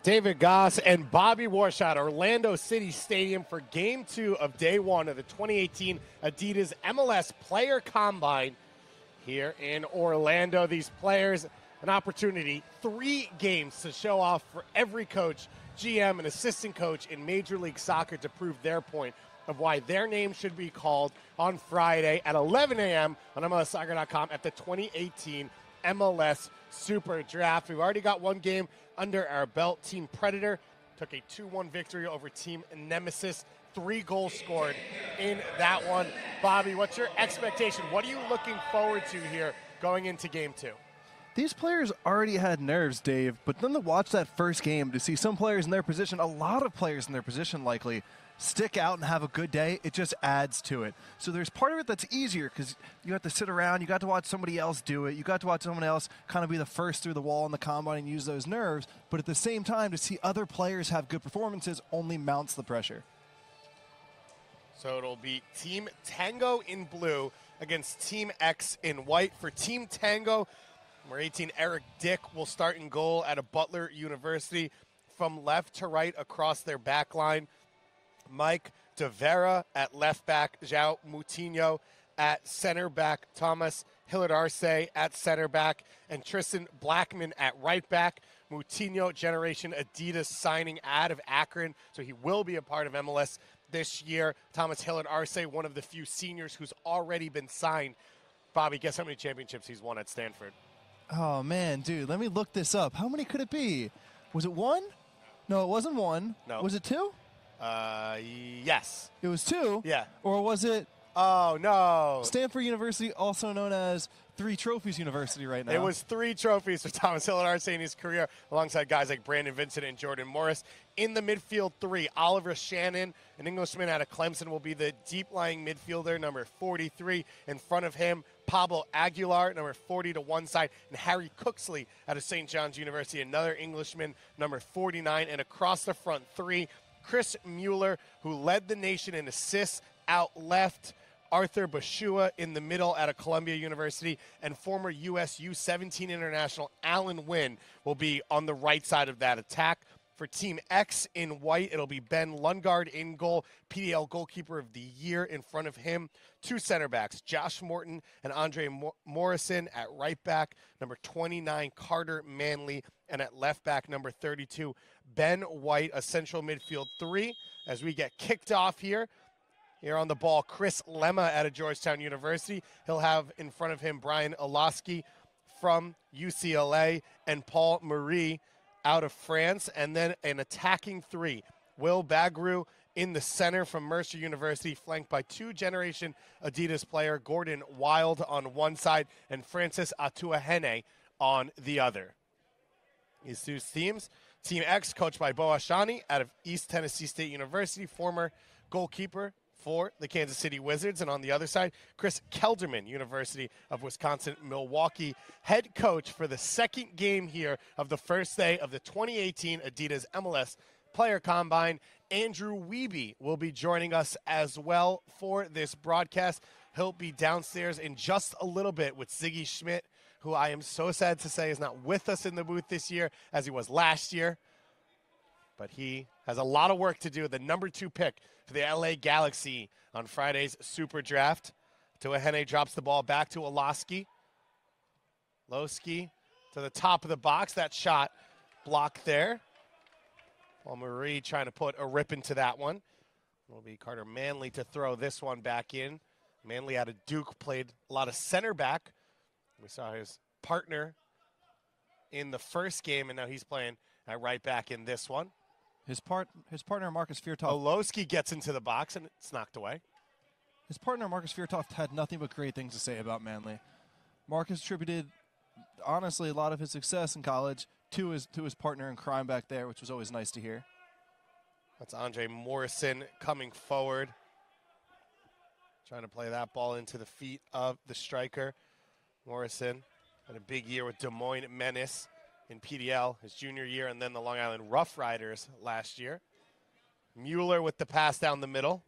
David Goss and Bobby Warshot, Orlando City Stadium for Game 2 of Day 1 of the 2018 Adidas MLS Player Combine here in Orlando. These players, an opportunity, 3 games to show off for every coach, GM, and assistant coach in Major League Soccer to prove their point of why their name should be called on Friday at 11 a.m. on MLSsoccer.com at the 2018 MLS SuperDraft. We've already got one game under our belt. Team Predator took a 2-1 victory over Team Nemesis. 3 goals scored in that one. Bobby, what's your expectation? What are you looking forward to here going into Game 2? These players already had nerves, Dave, but then to watch that first game, to see some players in their position, a lot of players in their position likely, stick out and have a good day, it just adds to it. So there's part of it that's easier because you have to sit around, you got to watch somebody else do it, you got to watch someone else kind of be the first through the wall in the combine and use those nerves, but at the same time, to see other players have good performances only mounts the pressure. So it'll be Team Tango in blue against Team X in white. For Team Tango, number 18, Eric Dick will start in goal at a Butler University. From left to right across their back line, Mike De Vera at left back, João Moutinho at center back, Thomas Hillard Arce at center back, and Tristan Blackman at right back. Moutinho, Generation Adidas signing out of Akron, so he will be a part of MLS this year. Thomas Hillard Arce, one of the few seniors who's already been signed. Bobby, guess how many championships he's won at Stanford? Oh, man, dude, let me look this up. How many could it be? Was it 1? No, it wasn't 1. No. Was it 2? Yes. It was 2? Yeah. Or was it? Oh, no. Stanford University, also known as 3 Trophies University right now. It was 3 trophies for Thomas Hillard Arce in his career, alongside guys like Brandon Vincent and Jordan Morris. In the midfield 3, Oliver Shannon, an Englishman out of Clemson, will be the deep-lying midfielder, number 43. In front of him, Pablo Aguilar, number 40 to one side, and Harry Cooksley out of St. John's University, another Englishman, number 49. And across the front 3, Chris Mueller, who led the nation in assists out left, Arthur Bashua in the middle out of Columbia University, and former US U17 international Alan Wynn will be on the right side of that attack. For Team X in white, it'll be Ben Lundgaard in goal, PDL goalkeeper of the year. In front of him, 2 center backs, Josh Morton and Andre Morrison at right back, number 29, Carter Manley, and at left back, number 32, Ben White, a central midfield 3. As we get kicked off here on the ball, Chris Lemma out of Georgetown University. He'll have in front of him Brian Olaski from UCLA and Paul Marie out of France. And then an attacking 3, Will Bagru in the center from Mercer University, flanked by 2 Generation Adidas player, Gordon Wild on one side and Francis Atuahene on the other. These 2 teams. Team X, coached by Bo Ashani out of East Tennessee State University, former goalkeeper for the Kansas City Wizards. And on the other side, Chris Kelderman, University of Wisconsin-Milwaukee, head coach for the second game here of the first day of the 2018 Adidas MLS Player Combine. Andrew Wiebe will be joining us as well for this broadcast. He'll be downstairs in just a little bit with Sigi Schmid, who I am so sad to say is not with us in the booth this year as he was last year. But he has a lot of work to do. The number 2 pick for the LA Galaxy on Friday's SuperDraft. Tuahene drops the ball back to Olaski. Lowski to the top of the box. That shot blocked there. Paul Marie trying to put a rip into that one. It'll be Carter Manley to throw this one back in. Manley out of Duke, played a lot of center back. We saw his partner in the first game, and now he's playing at right back in this one. His partner, Marcus Fiertoft. Olowski gets into the box, and it's knocked away. His partner, Marcus Fiertoft, had nothing but great things to say about Manley. Marcus attributed, honestly, a lot of his success in college to his partner in crime back there, which was always nice to hear. That's Andre Morrison coming forward, trying to play that ball into the feet of the striker. Morrison had a big year with Des Moines Menace in PDL his junior year, and then the Long Island Rough Riders last year. Mueller with the pass down the middle.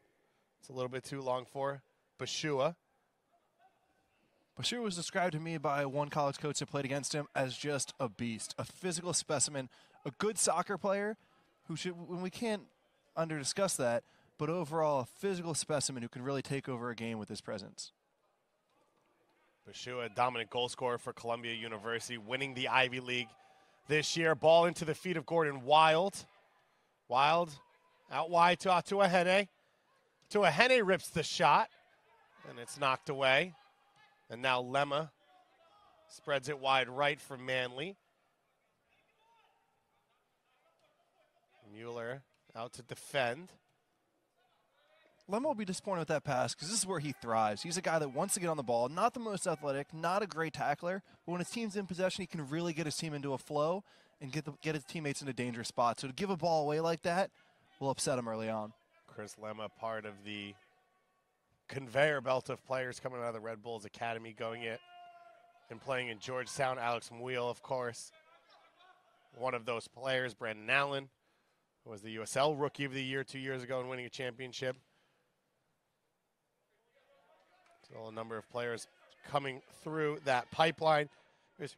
It's a little bit too long for Bashua. Bashir was described to me by one college coach that played against him as just a beast, a physical specimen, A good soccer player who should, when we can't under-discuss that, but overall a physical specimen who can really take over a game with his presence. Bashua, dominant goal scorer for Columbia University, winning the Ivy League this year. Ball into the feet of Gordon Wild. Wild out wide to Atuahene. Atuahene rips the shot, and it's knocked away. And now Lemma spreads it wide right for Manley. Mueller out to defend. Lemma will be disappointed with that pass because this is where he thrives. He's a guy that wants to get on the ball, not the most athletic, not a great tackler, but when his team's in possession, he can really get his team into a flow and get his teammates into dangerous spots. So to give a ball away like that will upset him early on. Chris Lemma, part of the conveyor belt of players coming out of the Red Bulls Academy, going it and playing in Georgetown. Alex Muil, of course, one of those players. Brandon Allen, who was the USL Rookie of the Year 2 years ago and winning a championship. So a number of players coming through that pipeline. There's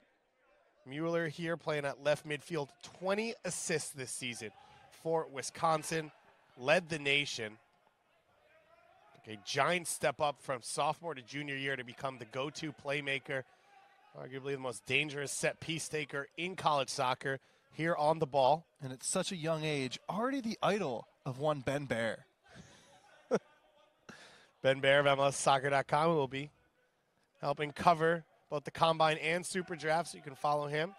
Mueller here playing at left midfield. 20 assists this season for Wisconsin. Led the nation. Took a giant step up from sophomore to junior year to become the go-to playmaker. Arguably the most dangerous set-piece taker in college soccer here on the ball. And at such a young age, already the idol of one Ben Bear. Ben Bear of MLSsoccer.com will be helping cover both the Combine and SuperDraft, so you can follow him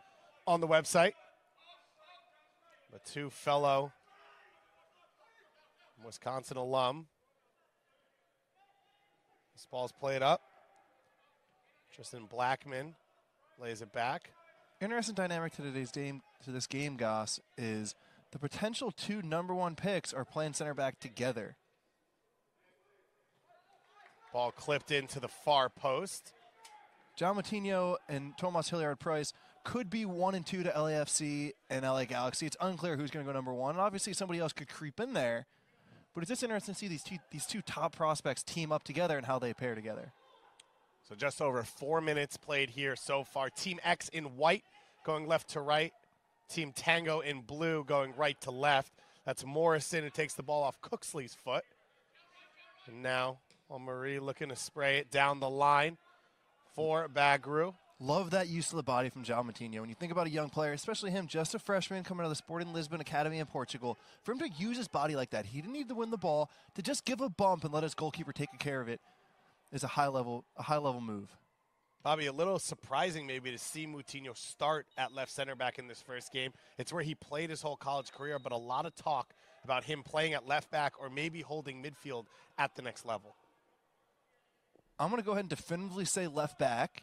on the website. The two fellow Wisconsin alum. This ball's played up. Tristan Blackman lays it back. Interesting dynamic to this game, Goss, is the potential two #1 picks are playing center back together. Ball clipped into the far post. John Moutinho and Tomas Hilliard-Price could be 1 and 2 to LAFC and LA Galaxy. It's unclear who's going to go #1. And obviously, somebody else could creep in there. But it's just interesting to see these two top prospects team up together and how they pair together. So just over 4 minutes played here so far. Team X in white going left to right. Team Tango in blue going right to left. That's Morrison who takes the ball off Cooksley's foot. And now Marie looking to spray it down the line for Bagru. Love that use of the body from João Moutinho. When you think about a young player, especially him, just a freshman coming out of the Sporting Lisbon Academy in Portugal, for him to use his body like that, he didn't need to win the ball. To just give a bump and let his goalkeeper take care of it is a high level move. Bobby, a little surprising maybe to see Moutinho start at left center back in this first game. It's where he played his whole college career, but a lot of talk about him playing at left back or maybe holding midfield at the next level. I'm going to go ahead and definitively say left back.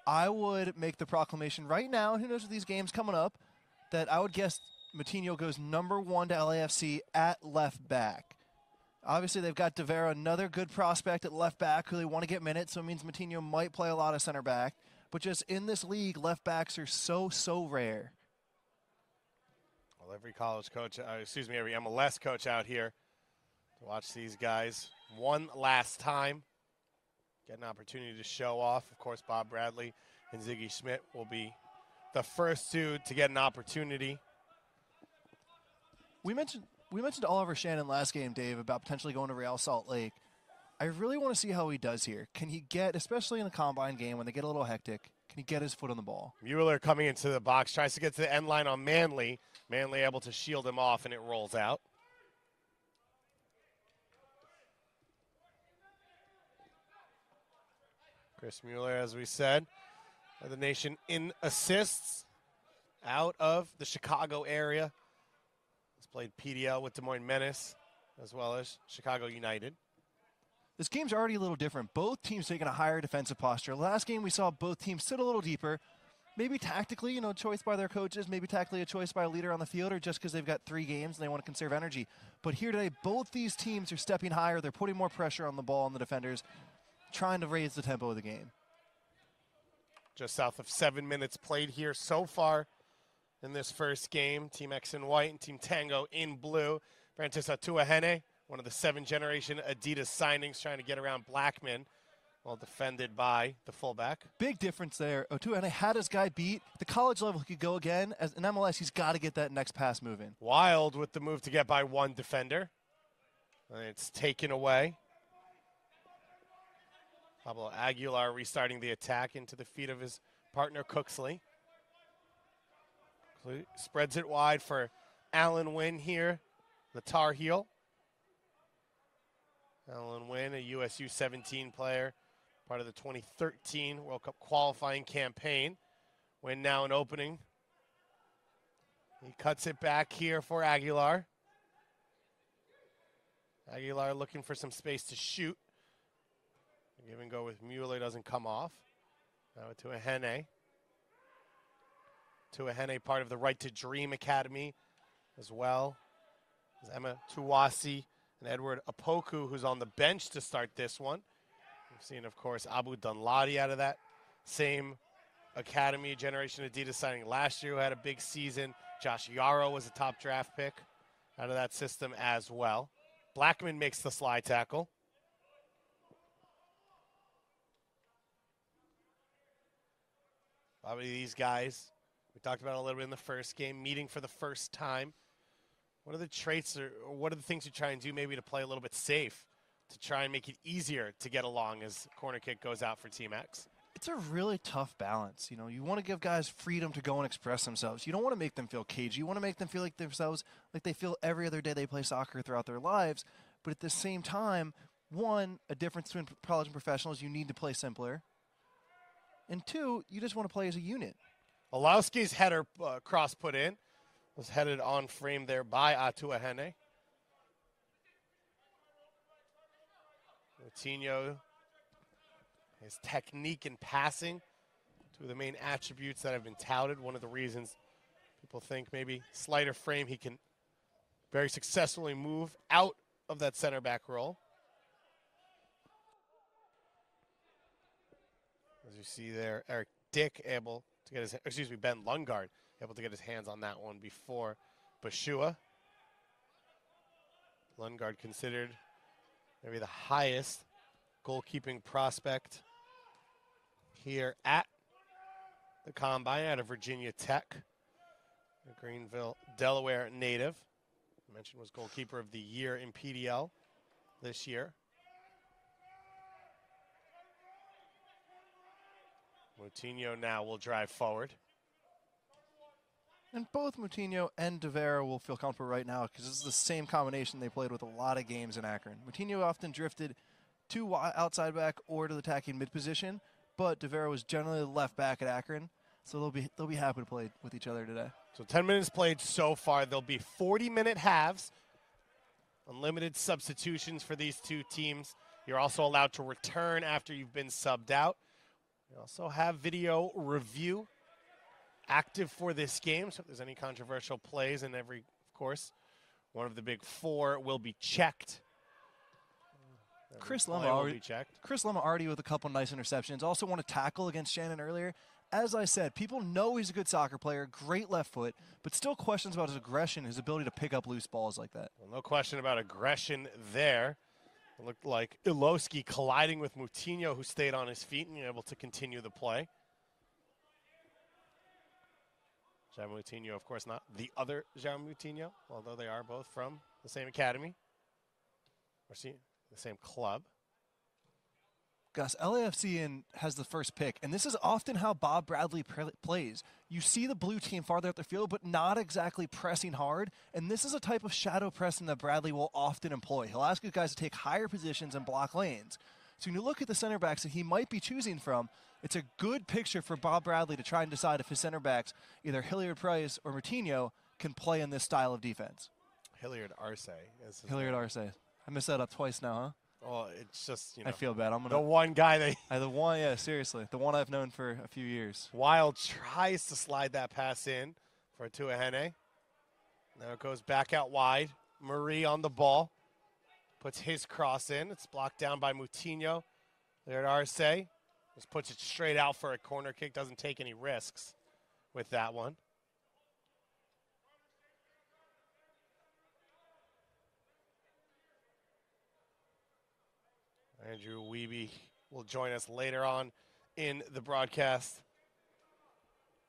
I would make the proclamation right now, who knows with these games coming up, that I would guess Moutinho goes #1 to LAFC at left back. Obviously, they've got De Vera, another good prospect at left back who they want to get minutes, so it means Moutinho might play a lot of center back. But just in this league, left backs are so rare. Well, every college coach, every MLS coach out here to watch these guys one last time. Get an opportunity to show off. Of course, Bob Bradley and Sigi Schmid will be the first two to get an opportunity. We mentioned Oliver Shannon last game, Dave, about potentially going to Real Salt Lake. I really want to see how he does here. Can he get, especially in the Combine game when they get a little hectic, can he get his foot on the ball? Mueller coming into the box, tries to get to the end line on Manley. Manley able to shield him off, and it rolls out. Chris Mueller, as we said, the nation in assists out of the Chicago area. He's played PDL with Des Moines Menace as well as Chicago United. This game's already a little different. Both teams taking a higher defensive posture. Last game we saw both teams sit a little deeper. Maybe tactically, choice by their coaches, maybe tactically a choice by a leader on the field, or just because they've got 3 games and they want to conserve energy. But here today, both these teams are stepping higher. They're putting more pressure on the ball and the defenders, trying to raise the tempo of the game. Just south of 7 minutes played here so far in this first game. Team X in white and Team Tango in blue. Francis Atuahene, one of the 7th-generation Adidas signings, trying to get around Blackman. Well defended by the fullback. Big difference there. Otuene had his guy beat. At the college level, he could go again. As in MLS, he's got to get that next pass moving. Wild with the move to get by one defender. And it's taken away. Pablo Aguilar restarting the attack into the feet of his partner, Cooksley. Spreads it wide for Alan Wynn here, the Tar Heel. Alan Wynn, a USU 17 player, part of the 2013 World Cup qualifying campaign. Wynn now an opening. He cuts it back here for Aguilar. Aguilar looking for some space to shoot. Give and go with Mueller, doesn't come off. Now to Ahene. To Ahene, part of the Right to Dream Academy as well. There's Emma Tuwasi and Edward Apoku, who's on the bench to start this one. We've seen, of course, Abu Dunladi out of that same academy. Generation Adidas signing last year, who had a big season. Josh Yarrow was a top draft pick out of that system as well. Blackman makes the slide tackle. Probably these guys, we talked about it a little bit in the first game, meeting for the first time. What are the traits or what are the things you try and do maybe to play a little bit safe, to try and make it easier to get along as corner kick goes out for Team X? It's a really tough balance. You know, you want to give guys freedom to go and express themselves. You don't want to make them feel cagey. You want to make them feel like themselves, like they feel every other day they play soccer throughout their lives. But at the same time, one, a difference between college and professionals, you need to play simpler. And two, you just want to play as a unit. Olowski's header cross put in was headed on frame there by Atuahene. Coutinho, his technique in passing, two of the main attributes that have been touted. One of the reasons people think maybe slighter frame, he can very successfully move out of that center back role. As you see there, Eric Dick able to get his, Ben Lundgaard able to get his hands on that one before Bashua. Lundgaard considered maybe the highest goalkeeping prospect here at the Combine out of Virginia Tech. A Greenville, Delaware native. I mentioned was goalkeeper of the year in PDL this year. Moutinho now will drive forward. And both Moutinho and De Vera will feel comfortable right now because this is the same combination they played with a lot of games in Akron. Moutinho often drifted to outside back or to the attacking mid position, but De Vera was generally the left back at Akron, so they'll be happy to play with each other today. So 10 minutes played so far. There'll be 40-minute halves, unlimited substitutions for these two teams. You're also allowed to return after you've been subbed out. We also have video review active for this game, so if there's any controversial plays in every, of course, one of the big four will be checked. Chris Lema already with a couple nice interceptions. Also won a tackle against Shannon earlier. As I said, people know he's a good soccer player, great left foot, but still questions about his aggression, his ability to pick up loose balls like that. Well, no question about aggression there. It looked like Ilowski colliding with Moutinho, who stayed on his feet and able to continue the play. Jean Moutinho, of course, not the other Jean Moutinho, although they are both from the same academy, or the same club. Gus, LAFC has the first pick, and this is often how Bob Bradley plays. You see the blue team farther up the field, but not exactly pressing hard, and this is a type of shadow pressing that Bradley will often employ. He'll ask his guys to take higher positions and block lanes. So when you look at the center backs that he might be choosing from, it's a good picture for Bob Bradley to try and decide if his center backs, either Hilliard Price or Moutinho, can play in this style of defense. Hilliard Arce. Hilliard Arce. I messed that up twice now, huh? Well, it's just, I feel bad. The one guy yeah, seriously. The one I've known for a few years. Wild tries to slide that pass in for Tuahene. Now it goes back out wide. Marie on the ball. Puts his cross in. It's blocked down by Moutinho. There at Arce. Just puts it straight out for a corner kick. Doesn't take any risks with that one. Andrew Wiebe will join us later on in the broadcast.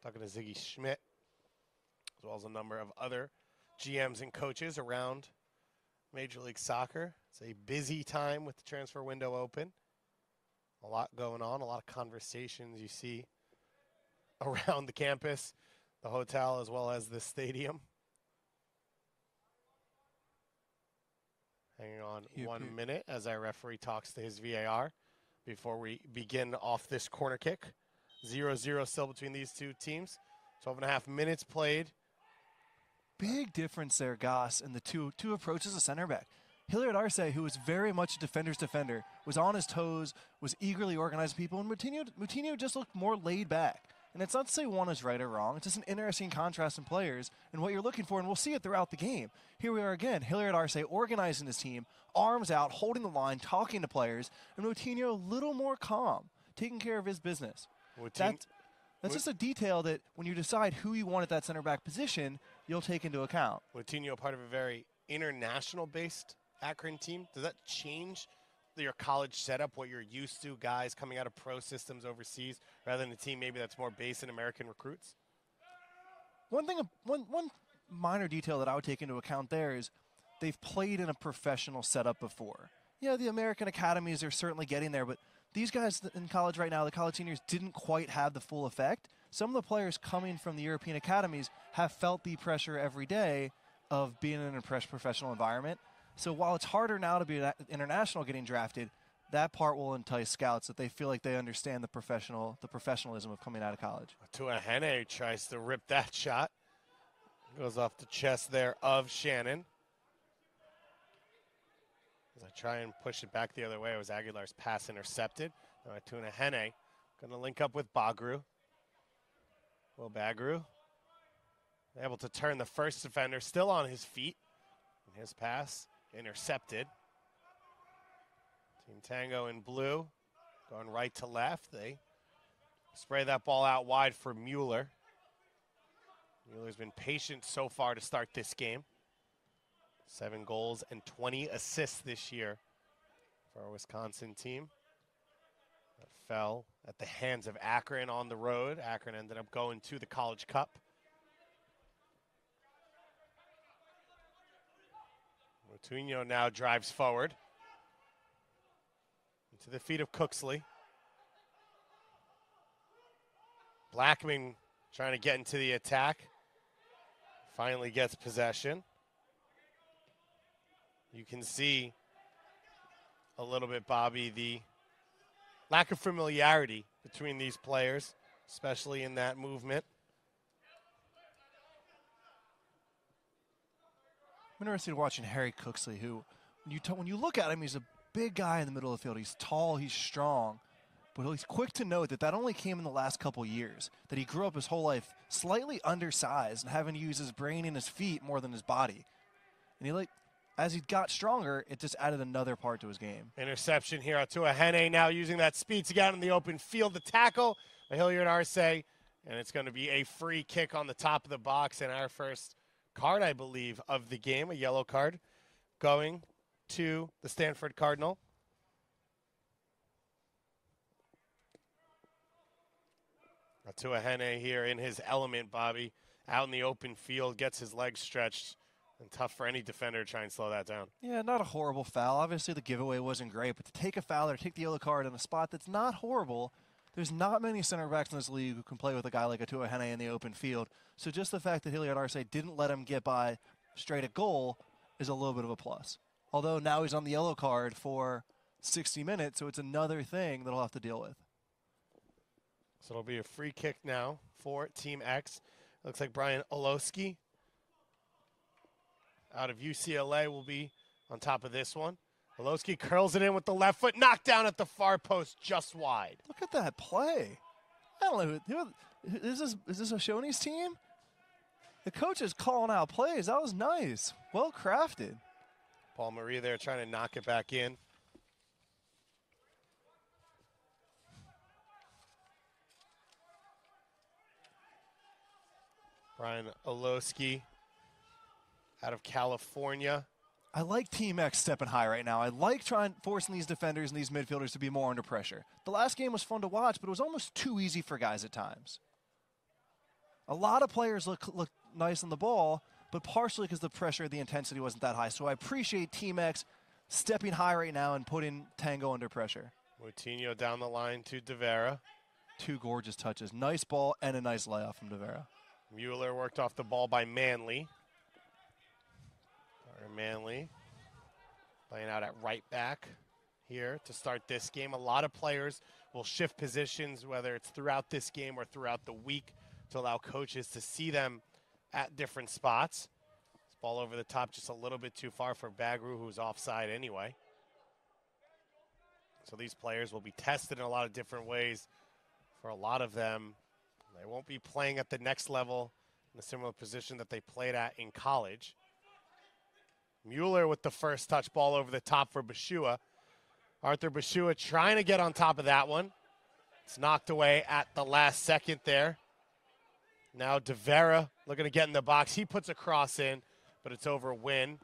Talking to Sigi Schmid, as well as a number of other GMs and coaches around Major League Soccer. It's a busy time with the transfer window open. A lot going on, a lot of conversations you see around the campus, the hotel, as well as the stadium. Hang on 1 minute as our referee talks to his VAR before we begin off this corner kick. 0-0 still between these two teams. 12.5 minutes played. Big difference there, Goss, in the two approaches of center back. Hilliard Arce, who was very much a defender's defender, was on his toes, was eagerly organizing people, and Moutinho just looked more laid back. And it's not to say one is right or wrong. It's just an interesting contrast in players and what you're looking for, and we'll see it throughout the game. Here we are again, Hilliard Arce organizing his team, arms out, holding the line, talking to players, and Moutinho a little more calm, taking care of his business. That's just a detail that when you decide who you want at that center back position, you'll take into account. Moutinho, part of a very international-based Akron team. Does that change your college setup, what you're used to, guys coming out of pro systems overseas, rather than a team maybe that's more based in American recruits? One minor detail that I would take into account there is they've played in a professional setup before. Yeah, the American academies are certainly getting there, but these guys in college right now, the college seniors, didn't quite have the full effect. Some of the players coming from the European academies have felt the pressure every day of being in a professional environment. So while it's harder now to be international getting drafted, that part will entice scouts that they feel like they understand the professionalism of coming out of college. Tuahene tries to rip that shot. Goes off the chest there of Shannon. As I try and push it back the other way, it was Aguilar's pass intercepted. Now Tuahene going to link up with Bagru. Will Bagru able to turn the first defender, still on his feet. And his pass intercepted. Team Tango in blue, going right to left. They spray that ball out wide for Mueller. Mueller's been patient so far to start this game. 7 goals and 20 assists this year for our Wisconsin team. That fell at the hands of Akron on the road. Akron ended up going to the College Cup. Moutinho now drives forward into the feet of Cooksley. Blackman trying to get into the attack. Finally gets possession. You can see a little bit, Bobby, the lack of familiarity between these players, especially in that movement. I'm interested in watching Harry Cooksley, who, when you look at him, he's a big guy in the middle of the field. He's tall, he's strong, but he's quick to note that only came in the last couple years, that he grew up his whole life slightly undersized and having to use his brain and his feet more than his body. And as he got stronger, it just added another part to his game. Interception here to Tuahene, now using that speed to get out in the open field. The tackle, Hilliard Arce, and it's going to be a free kick on the top of the box, and our first card, I believe, of the game, a yellow card, going to the Stanford Cardinal. Tuahene here in his element, Bobby, out in the open field, gets his legs stretched, and tough for any defender to try and slow that down. Yeah, not a horrible foul. Obviously, the giveaway wasn't great, but to take a foul or take the yellow card in a spot that's not horrible, there's not many center backs in this league who can play with a guy like a Tuahene in the open field. So just the fact that Hilliard Arce didn't let him get by straight at goal is a little bit of a plus. Although now he's on the yellow card for 60 minutes, so it's another thing that he'll have to deal with. So it'll be a free kick now for Team X. Looks like Brian Olowski out of UCLA will be on top of this one. Olowski curls it in with the left foot, knocked down at the far post, just wide. Look at that play. I don't know. Is this Oshoni's team? The coach is calling out plays. That was nice. Well crafted. Paul Marie there trying to knock it back in. Brian Olowski out of California. I like Team X stepping high right now. I like forcing these defenders and these midfielders to be more under pressure. The last game was fun to watch, but it was almost too easy for guys at times. A lot of players look nice on the ball, but partially because the pressure, the intensity wasn't that high. So I appreciate Team X stepping high right now and putting Tango under pressure. Moutinho down the line to De Vera. 2 gorgeous touches. Nice ball and a nice layoff from De Vera. Mueller worked off the ball by Manley. Manley playing out at right back here to start this game. A lot of players will shift positions, whether it's throughout this game or throughout the week, to allow coaches to see them at different spots. This ball over the top just a little bit too far for Bagru, who's offside anyway. So these players will be tested in a lot of different ways. For a lot of them, they won't be playing at the next level in a similar position that they played at in college. Mueller with the first touch, ball over the top for Bashua. Arthur Bashua trying to get on top of that one. It's knocked away at the last second there. Now De Vera looking to get in the box. He puts a cross in, but it's over Win.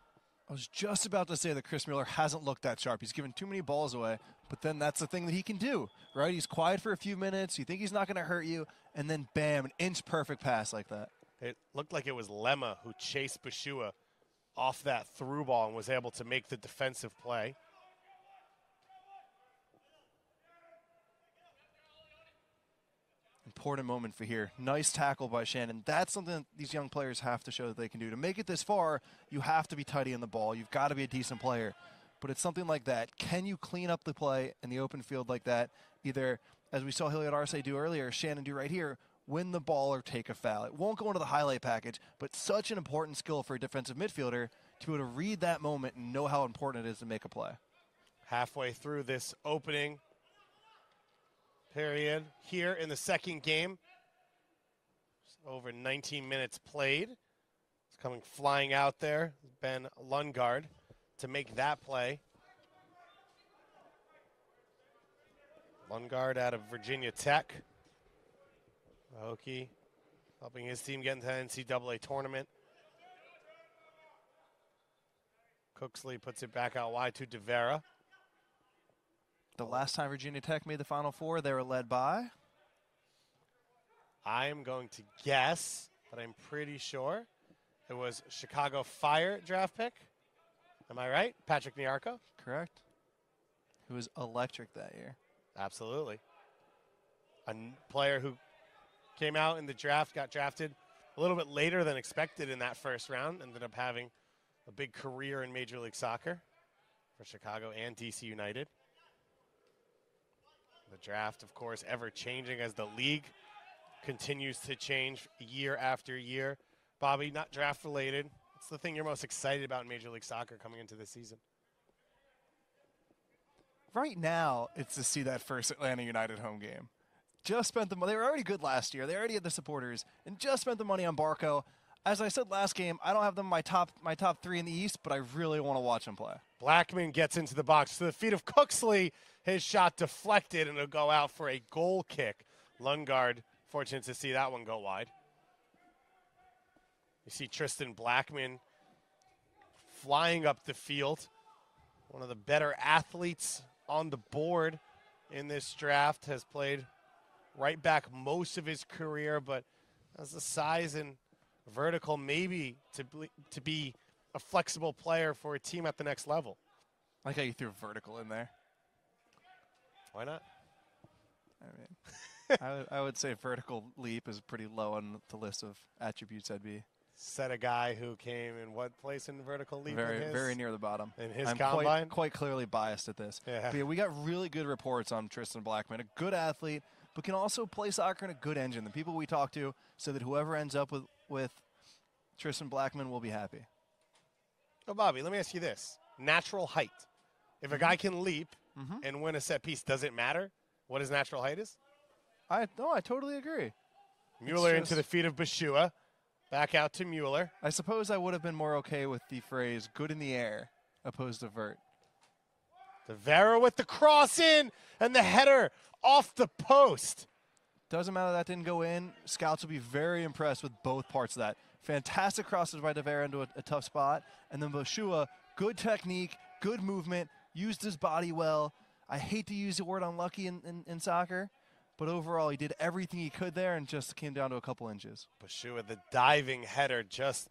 I was just about to say that Chris Mueller hasn't looked that sharp. He's given too many balls away, but then that's the thing that he can do, right? He's quiet for a few minutes. You think he's not going to hurt you, and then bam, an inch-perfect pass like that. It looked like it was Lemma who chased Bashua off that through ball and was able to make the defensive play. Important moment for here. Nice tackle by Shannon. That's something that these young players have to show that they can do. To make it this far, you have to be tidy on the ball. You've got to be a decent player. But it's something like that. Can you clean up the play in the open field like that? Either, as we saw Hilliard Arce do earlier, Shannon do right here, win the ball or take a foul. It won't go into the highlight package, but such an important skill for a defensive midfielder to be able to read that moment and know how important it is to make a play. Halfway through this opening period here in the second game. Just over 19 minutes played. It's coming flying out there, Ben Lundgaard, to make that play. Lundgaard out of Virginia Tech. Hokie helping his team get into the NCAA tournament. Cooksley puts it back out wide to De Vera. The last time Virginia Tech made the Final Four, they were led by? I am going to guess, but I'm pretty sure it was Chicago Fire draft pick. Am I right? Patrick Nyarko? Correct. Who was electric that year. Absolutely. A player who came out in the draft, got drafted a little bit later than expected in that first round, ended up having a big career in Major League Soccer for Chicago and DC United. The draft, of course, ever changing as the league continues to change year after year. Bobby, not draft related. What's the thing you're most excited about in Major League Soccer coming into this season? Right now, it's to see that first Atlanta United home game. Just spent the money. They were already good last year. They already had the supporters, and just spent the money on Barco. As I said last game, I don't have them in my top 3 in the East, but I really want to watch them play. Blackman gets into the box to the feet of Cooksley. His shot deflected, and it'll go out for a goal kick. Lundgaard, fortunate to see that one go wide. You see Tristan Blackman flying up the field. One of the better athletes on the board in this draft, has played right back most of his career, but has the size and vertical maybe to be a flexible player for a team at the next level. I like how you threw vertical in there. Why not? I mean, I would say vertical leap is pretty low on the list of attributes I'd be. Said a guy who came in what place in vertical leap? Very near the bottom. In his I'm combine? quite clearly biased at this. Yeah. But yeah, we got really good reports on Tristan Blackman, a good athlete, but can also play soccer in a good engine. The people we talk to said that whoever ends up with Tristan Blackman will be happy. Oh, Bobby, let me ask you this. Natural height. If a guy can leap and win a set piece, does it matter what his natural height is? I totally agree. Mueller into the feet of Bashua. Back out to Mueller. I suppose I would have been more okay with the phrase good in the air opposed to vert. De Vera with the cross in and the header off the post. Doesn't matter that didn't go in. Scouts will be very impressed with both parts of that. Fantastic crosses by De Vera into a tough spot. And then Bashua Good technique, good movement, used his body well. I hate to use the word unlucky in soccer, but overall he did everything he could there and just came down to a couple inches. Bashua, the diving header, just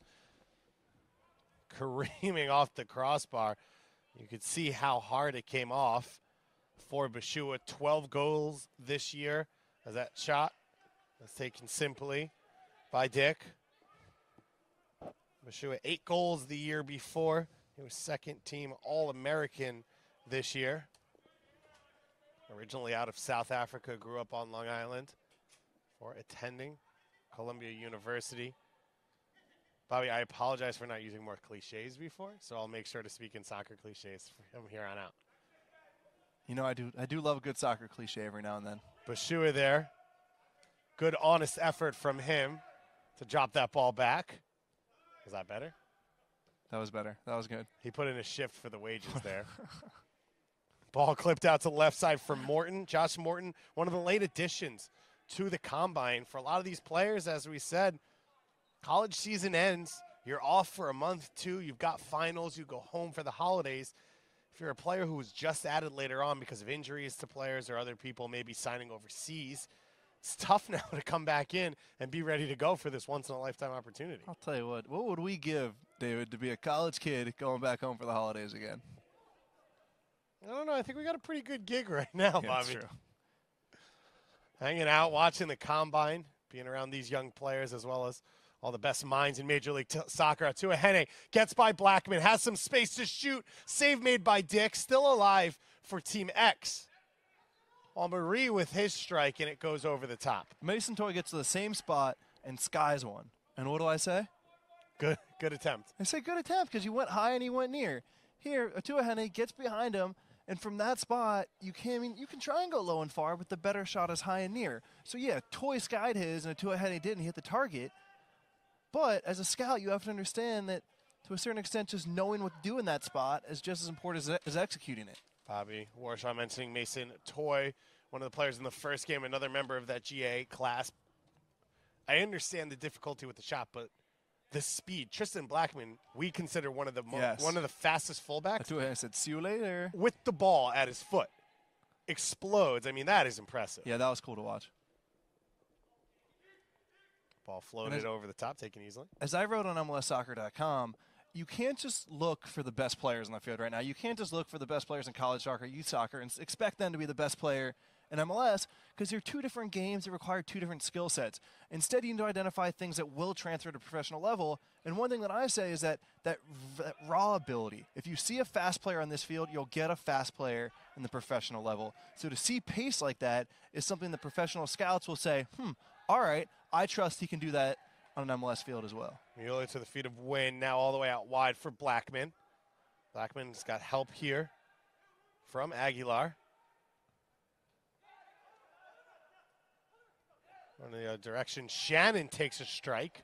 careening off the crossbar. You could see how hard it came off for Bashua. 12 goals this year as that shot was taken simply by Dick. Bashua, 8 goals the year before. He was second team All-American this year. Originally out of South Africa, grew up on Long Island for attending Columbia University. Bobby, I apologize for not using more cliches before, so I'll make sure to speak in soccer cliches from here on out. You know, I do love a good soccer cliche every now and then. Bashua there. Good, honest effort from him to drop that ball back. Was that better? That was better. That was good. He put in a shift for the wages there. Ball clipped out to the left side for Morton. Josh Morton, one of the late additions to the Combine. For a lot of these players, as we said, college season ends. You're off for a month, too. You've got finals. You go home for the holidays. If you're a player who was just added later on because of injuries to players or other people maybe signing overseas, it's tough now to come back in and be ready to go for this once-in-a-lifetime opportunity. I'll tell you what would we give, David, to be a college kid going back home for the holidays again? I don't know. I think we got a pretty good gig right now, Yeah, Bobby. that's true. Hanging out, watching the Combine, being around these young players as well as all the best minds in Major League Soccer. Atuahene gets by Blackman, has some space to shoot. Save made by Dick, still alive for Team X. While Marie with his strike, and it goes over the top. Mason Toy gets to the same spot and skies one. And what do I say? Good attempt. I say good attempt because you went high and he went near. Here, Atuahene gets behind him, and from that spot, you can try and go low and far, but the better shot is high and near. So yeah, Toy skied his, and Atuahene didn't hit the target. But as a scout, you have to understand that to a certain extent, just knowing what to do in that spot is just as important as executing it. Bobby Warshaw mentioning Mason Toy, one of the players in the first game, another member of that GA class. I understand the difficulty with the shot, but the speed. Tristan Blackman, we consider one of the fastest fullbacks. Atuahene said, "See you later." With the ball at his foot, explodes. I mean, that is impressive. Yeah, that was cool to watch. Ball floated over the top, taken easily. As I wrote on MLSsoccer.com, you can't just look for the best players on the field right now. You can't just look for the best players in college soccer, youth soccer, and expect them to be the best player in MLS because they're two different games that require two different skill sets. Instead, you need to identify things that will transfer to professional level. And one thing that I say is that raw ability. If you see a fast player on this field, you'll get a fast player in the professional level. So to see pace like that is something that professional scouts will say, all right, I trust he can do that on an MLS field as well. Mueller to the feet of Wynn, now all the way out wide for Blackman. Blackman's got help here from Aguilar. On the other direction, Shannon takes a strike.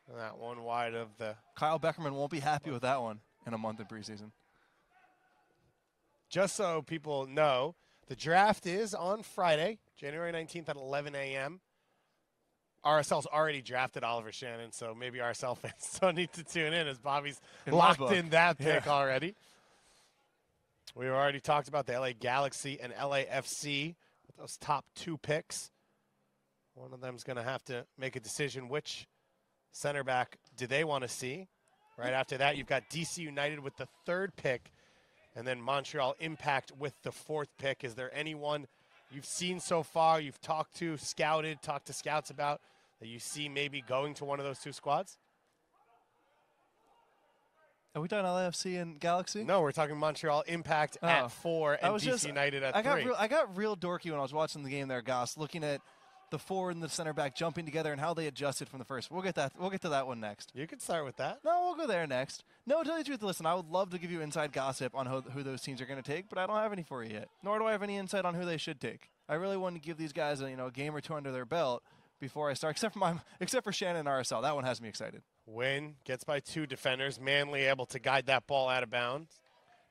And that one wide of the... Kyle Beckerman won't be happy with that one in a month in preseason. Just so people know, the draft is on Friday, January 19th at 11 a.m. RSL's already drafted Oliver Shannon, so maybe RSL fans don't need to tune in as Bobby's locked in that pick already. We've already talked about the LA Galaxy and LAFC with those top 2 picks. One of them's going to have to make a decision which center back do they want to see. Right after that, you've got DC United with the 3rd pick, and then Montreal Impact with the 4th pick. Is there anyone you've seen so far, you've talked to scouts about, that you see maybe going to one of those 2 squads? Are we talking LAFC and Galaxy? No, we're talking Montreal Impact at 4 and DC United at 3. I got real dorky when I was watching the game there, Goss, looking at the forward and the center back jumping together and how they adjusted from the first. We'll get to that one next. You can start with that. No, we'll go there next. No, to tell you the truth, listen, I would love to give you inside gossip on who those teams are going to take, but I don't have any for you yet. Nor do I have any insight on who they should take. I really want to give these guys a game or 2 under their belt before I start, except for Shannon and RSL. That one has me excited. Wynn gets by 2 defenders. Manley able to guide that ball out of bounds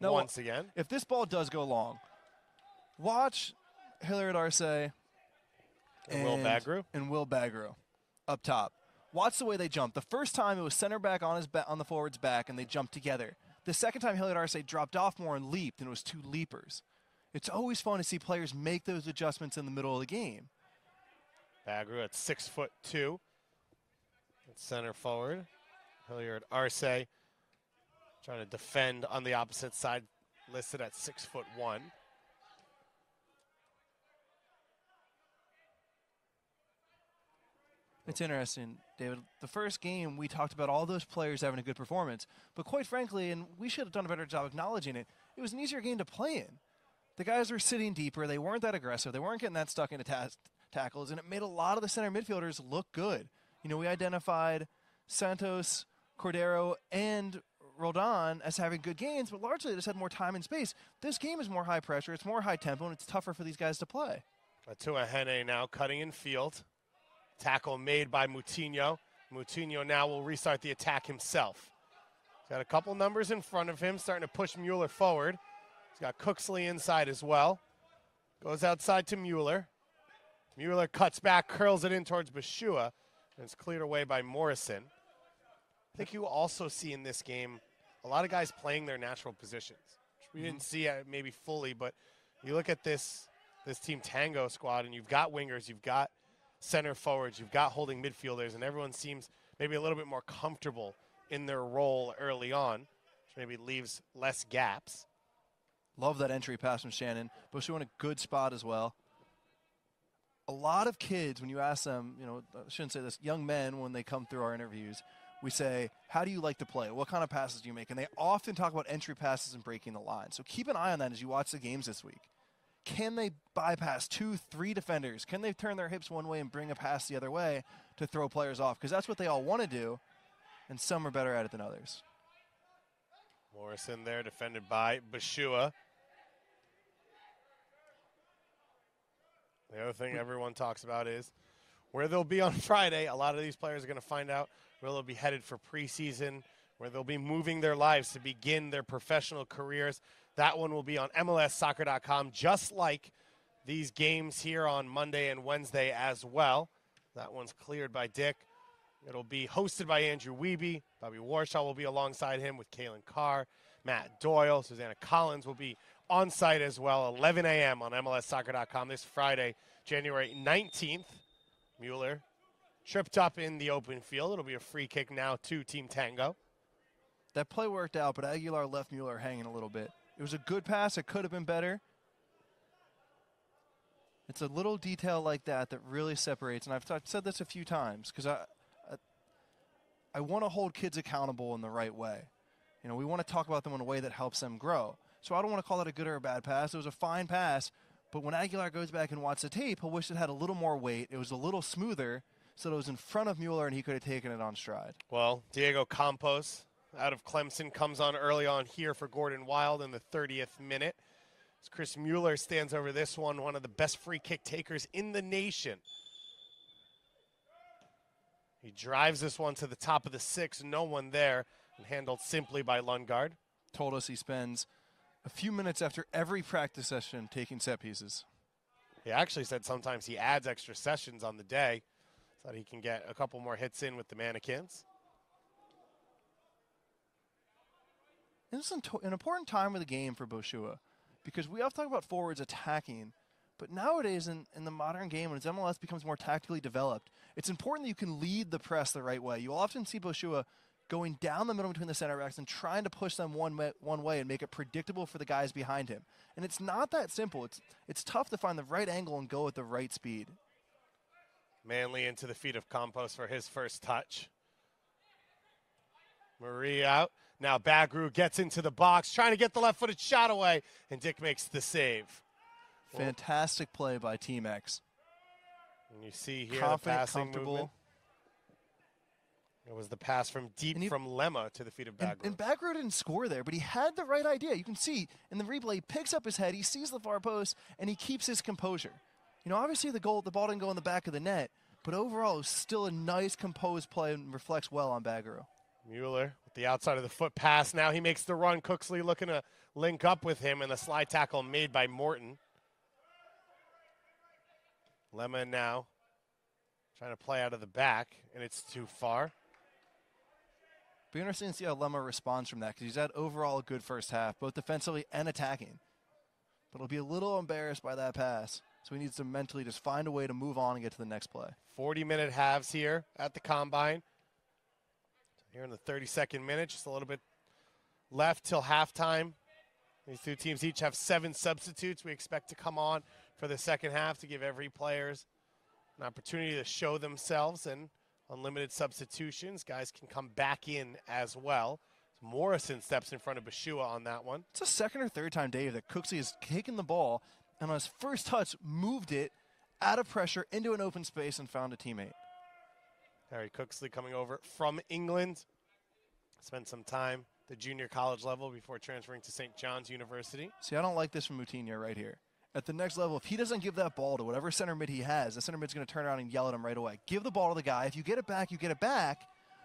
once again. If this ball does go long, watch Hilliard Arce and Will Bagro up top. Watch the way they jump. The first time it was center back on the forward's back, and they jumped together. The second time Hilliard Arce dropped off more and leaped, and it was 2 leapers. It's always fun to see players make those adjustments in the middle of the game. Bagru at 6'2", at center forward. Hilliard Arce trying to defend on the opposite side, listed at 6'1". It's interesting, David. The first game, we talked about all those players having a good performance, but quite frankly, and we should have done a better job acknowledging it, it was an easier game to play in. The guys were sitting deeper. They weren't that aggressive. They weren't getting that stuck into tackles, and it made a lot of the center midfielders look good. You know, we identified Santos, Cordero, and Roldan as having good games, but largely they just had more time and space. This game is more high pressure. It's more high tempo, and it's tougher for these guys to play. Atua Hene now cutting in field. Tackle made by Moutinho. Moutinho now will restart the attack himself. He's got a couple numbers in front of him, starting to push Mueller forward. He's got Cooksley inside as well. Goes outside to Mueller. Mueller cuts back, curls it in towards Bashua, and it's cleared away by Morrison. I think you also see in this game a lot of guys playing their natural positions, which we didn't see maybe fully, but you look at this Team Tango squad, and you've got wingers, you've got center forwards, you've got holding midfielders, and everyone seems maybe a little bit more comfortable in their role early on, which maybe leaves less gaps. Love that entry pass from Shannon. Bashua in a good spot as well. A lot of kids, when you ask them, you know, I shouldn't say this, young men, when they come through our interviews, we say, how do you like to play? What kind of passes do you make? And they often talk about entry passes and breaking the line. So keep an eye on that as you watch the games this week. Can they bypass 2, 3 defenders? Can they turn their hips one way and bring a pass the other way to throw players off? Because that's what they all want to do, and some are better at it than others. Morrison there, defended by Bashua. The other thing everyone talks about is where they'll be on Friday. A lot of these players are going to find out where they'll be headed for preseason, where they'll be moving their lives to begin their professional careers. That one will be on MLSsoccer.com, just like these games here on Monday and Wednesday as well. That one's cleared by Dick. It'll be hosted by Andrew Wiebe. Bobby Warshaw will be alongside him with Kalen Carr. Matt Doyle, Susanna Collins will be on site as well, 11 a.m. on MLSsoccer.com this Friday, January 19th. Mueller tripped up in the open field. It'll be a free kick now to Team Tango. That play worked out, but Aguilar left Mueller hanging a little bit. It was a good pass. It could have been better. It's a little detail like that that really separates, and I've said this a few times, because I want to hold kids accountable in the right way. You know, we want to talk about them in a way that helps them grow. So I don't want to call it a good or a bad pass. It was a fine pass, but when Aguilar goes back and watches the tape, he'll wish it had a little more weight. It was a little smoother, so that it was in front of Mueller, and he could have taken it on stride. Well, Diego Campos out of Clemson comes on early on here for Gordon Wild in the 30th minute. As Chris Mueller stands over this one of the best free kick takers in the nation. He drives this one to the top of the 6, no one there, and handled simply by Lundgaard. Told us he spends a few minutes after every practice session taking set pieces. He actually said sometimes he adds extra sessions on the day so that he can get a couple more hits in with the mannequins. This is an important time of the game for Bashua, because we often talk about forwards attacking, but nowadays in the modern game, when MLS becomes more tactically developed, it's important that you can lead the press the right way. You'll often see Bashua going down the middle between the center backs and trying to push them one way and make it predictable for the guys behind him. And it's not that simple. It's tough to find the right angle and go at the right speed. Manley into the feet of Campos for his first touch. Marie out. Now Bagru gets into the box, trying to get the left-footed shot away, and Dick makes the save. Fantastic play by Team X. And you see here confident, the passing comfortable movement. It was the pass from deep from Lemma to the feet of Bagru. And Bagru didn't score there, but he had the right idea. You can see in the replay, he picks up his head, he sees the far post, and he keeps his composure. You know, obviously the ball didn't go in the back of the net, but overall it was still a nice composed play and reflects well on Bagru. Mueller with the outside of the foot pass. Now he makes the run. Cooksley looking to link up with him, and the slide tackle made by Morton. Lemma now trying to play out of the back, and it's too far. Be interesting to see how Lemma responds from that, because he's had overall a good first half, both defensively and attacking. But he'll be a little embarrassed by that pass, so he needs to mentally just find a way to move on and get to the next play. 40-minute halves here at the Combine. Here in the 32nd minute, just a little bit left till halftime. These two teams each have 7 substitutes we expect to come on for the second half to give every player an opportunity to show themselves, and unlimited substitutions. Guys can come back in as well. Morrison steps in front of Bashua on that one. It's the second or third time, Dave, that Cooksley has taken the ball and on his first touch moved it out of pressure into an open space and found a teammate. Harry Cooksley coming over from England. Spent some time at the junior college level before transferring to St. John's University. See, I don't like this from Moutinho right here. At the next level, if he doesn't give that ball to whatever center mid he has, the center mid's going to turn around and yell at him right away. Give the ball to the guy. If you get it back, you get it back.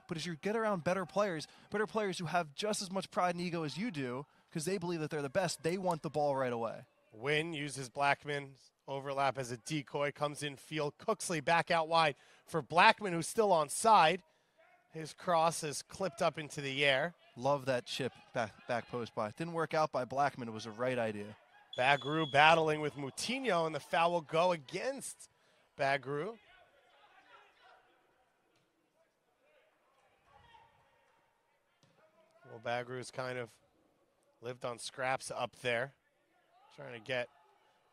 But as you get around better players who have just as much pride and ego as you do, because they believe that they're the best, they want the ball right away. Wynn uses Blackman's overlap as a decoy, comes in field. Cooksley back out wide for Blackman, who's still on side. His cross is clipped up into the air. Love that chip back post by. Didn't work out by Blackman. It was the right idea. Bagru battling with Moutinho, and the foul will go against Bagru. Well, Bagru's kind of lived on scraps up there, trying to get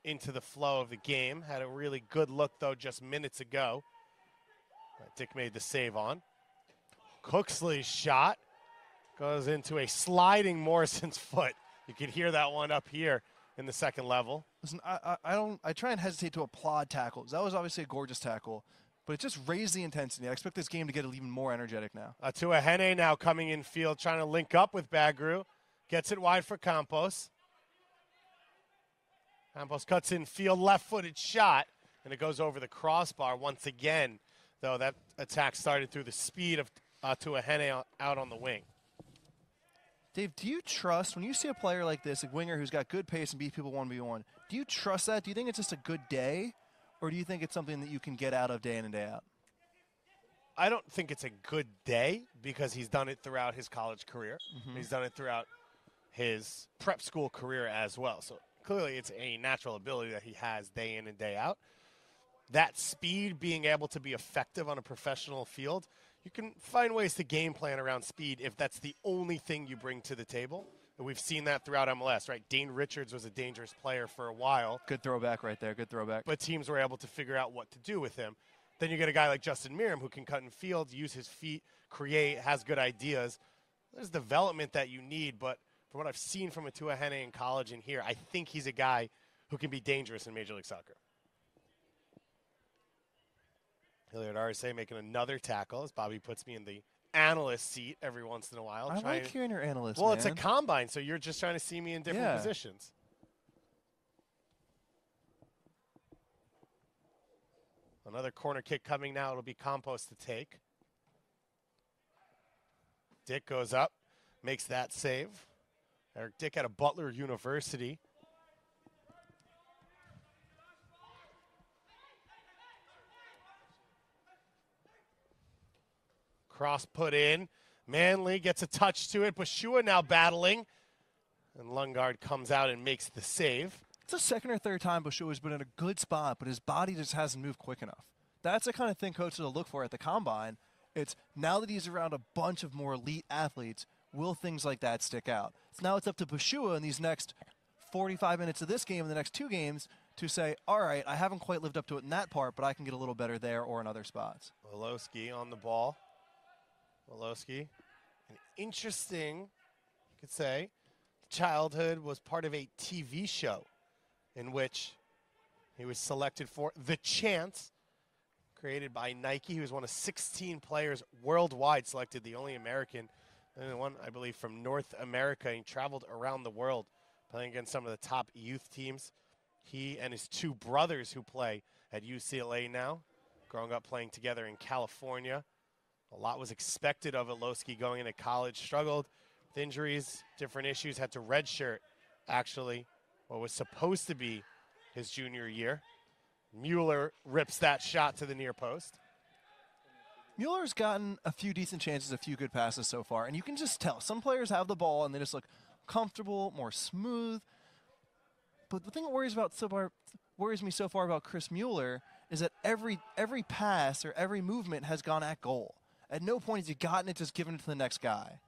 into the flow of the game. Had a really good look, though, just minutes ago. Dick made the save on. Cooksley's shot goes into a sliding Morrison's foot. You can hear that one up here in the second level. Listen, I try and hesitate to applaud tackles. That was obviously a gorgeous tackle, but it just raised the intensity. I expect this game to get even more energetic now. Atuahene now coming in field, trying to link up with Bagru. Gets it wide for Campos. Campos cuts in field, left-footed shot, and it goes over the crossbar once again, though that attack started through the speed of Atuahene out on the wing. Dave, do you trust, when you see a player like this, a winger who's got good pace and beat people 1v1, do you trust that? Do you think it's just a good day, or do you think it's something that you can get out of day in and day out? I don't think it's a good day because he's done it throughout his college career. Mm-hmm. He's done it throughout his prep school career as well. So clearly it's a natural ability that he has day in and day out. That speed, being able to be effective on a professional field, you can find ways to game plan around speed if that's the only thing you bring to the table. And we've seen that throughout MLS, right? Dane Richards was a dangerous player for a while. Good throwback right there, good throwback. But teams were able to figure out what to do with him. Then you get a guy like Justin Miram who can cut in field, use his feet, create, has good ideas. There's development that you need, but from what I've seen from Atuahene in college and here, I think he's a guy who can be dangerous in Major League Soccer. Hilliard Arce making another tackle as Bobby puts me in the analyst seat every once in a while. I like hearing your analyst, Well, man. It's a combine, so you're just trying to see me in different positions. Another corner kick coming now. It'll be Campos to take. Dick goes up, makes that save. Eric Dick out of Butler University. Cross put in. Manley gets a touch to it. Bashua now battling. And Lundgaard comes out and makes the save. It's the second or third time Bashua's been in a good spot, but his body just hasn't moved quick enough. That's the kind of thing coaches will look for at the Combine. It's now that he's around a bunch of more elite athletes, will things like that stick out? So now it's up to Bashua in these next 45 minutes of this game and the next 2 games to say, all right, I haven't quite lived up to it in that part, but I can get a little better there or in other spots. Wolowski on the ball. Wolowski, an interesting, you could say, childhood was part of a TV show in which he was selected for The Chance, created by Nike. He was one of 16 players worldwide selected, the only American, and one, I believe, from North America. He traveled around the world playing against some of the top youth teams. He and his 2 brothers who play at UCLA now, growing up playing together in California. A lot was expected of Wolowski going into college. Struggled with injuries, different issues, had to redshirt, actually, what was supposed to be his junior year. Mueller rips that shot to the near post. Mueller's gotten a few decent chances, a few good passes so far, and you can just tell. Some players have the ball, and they just look comfortable, more smooth. But the thing that worries me so far about Chris Mueller is that every pass or every movement has gone at goal. At no point has he gotten it, just given it to the next guy.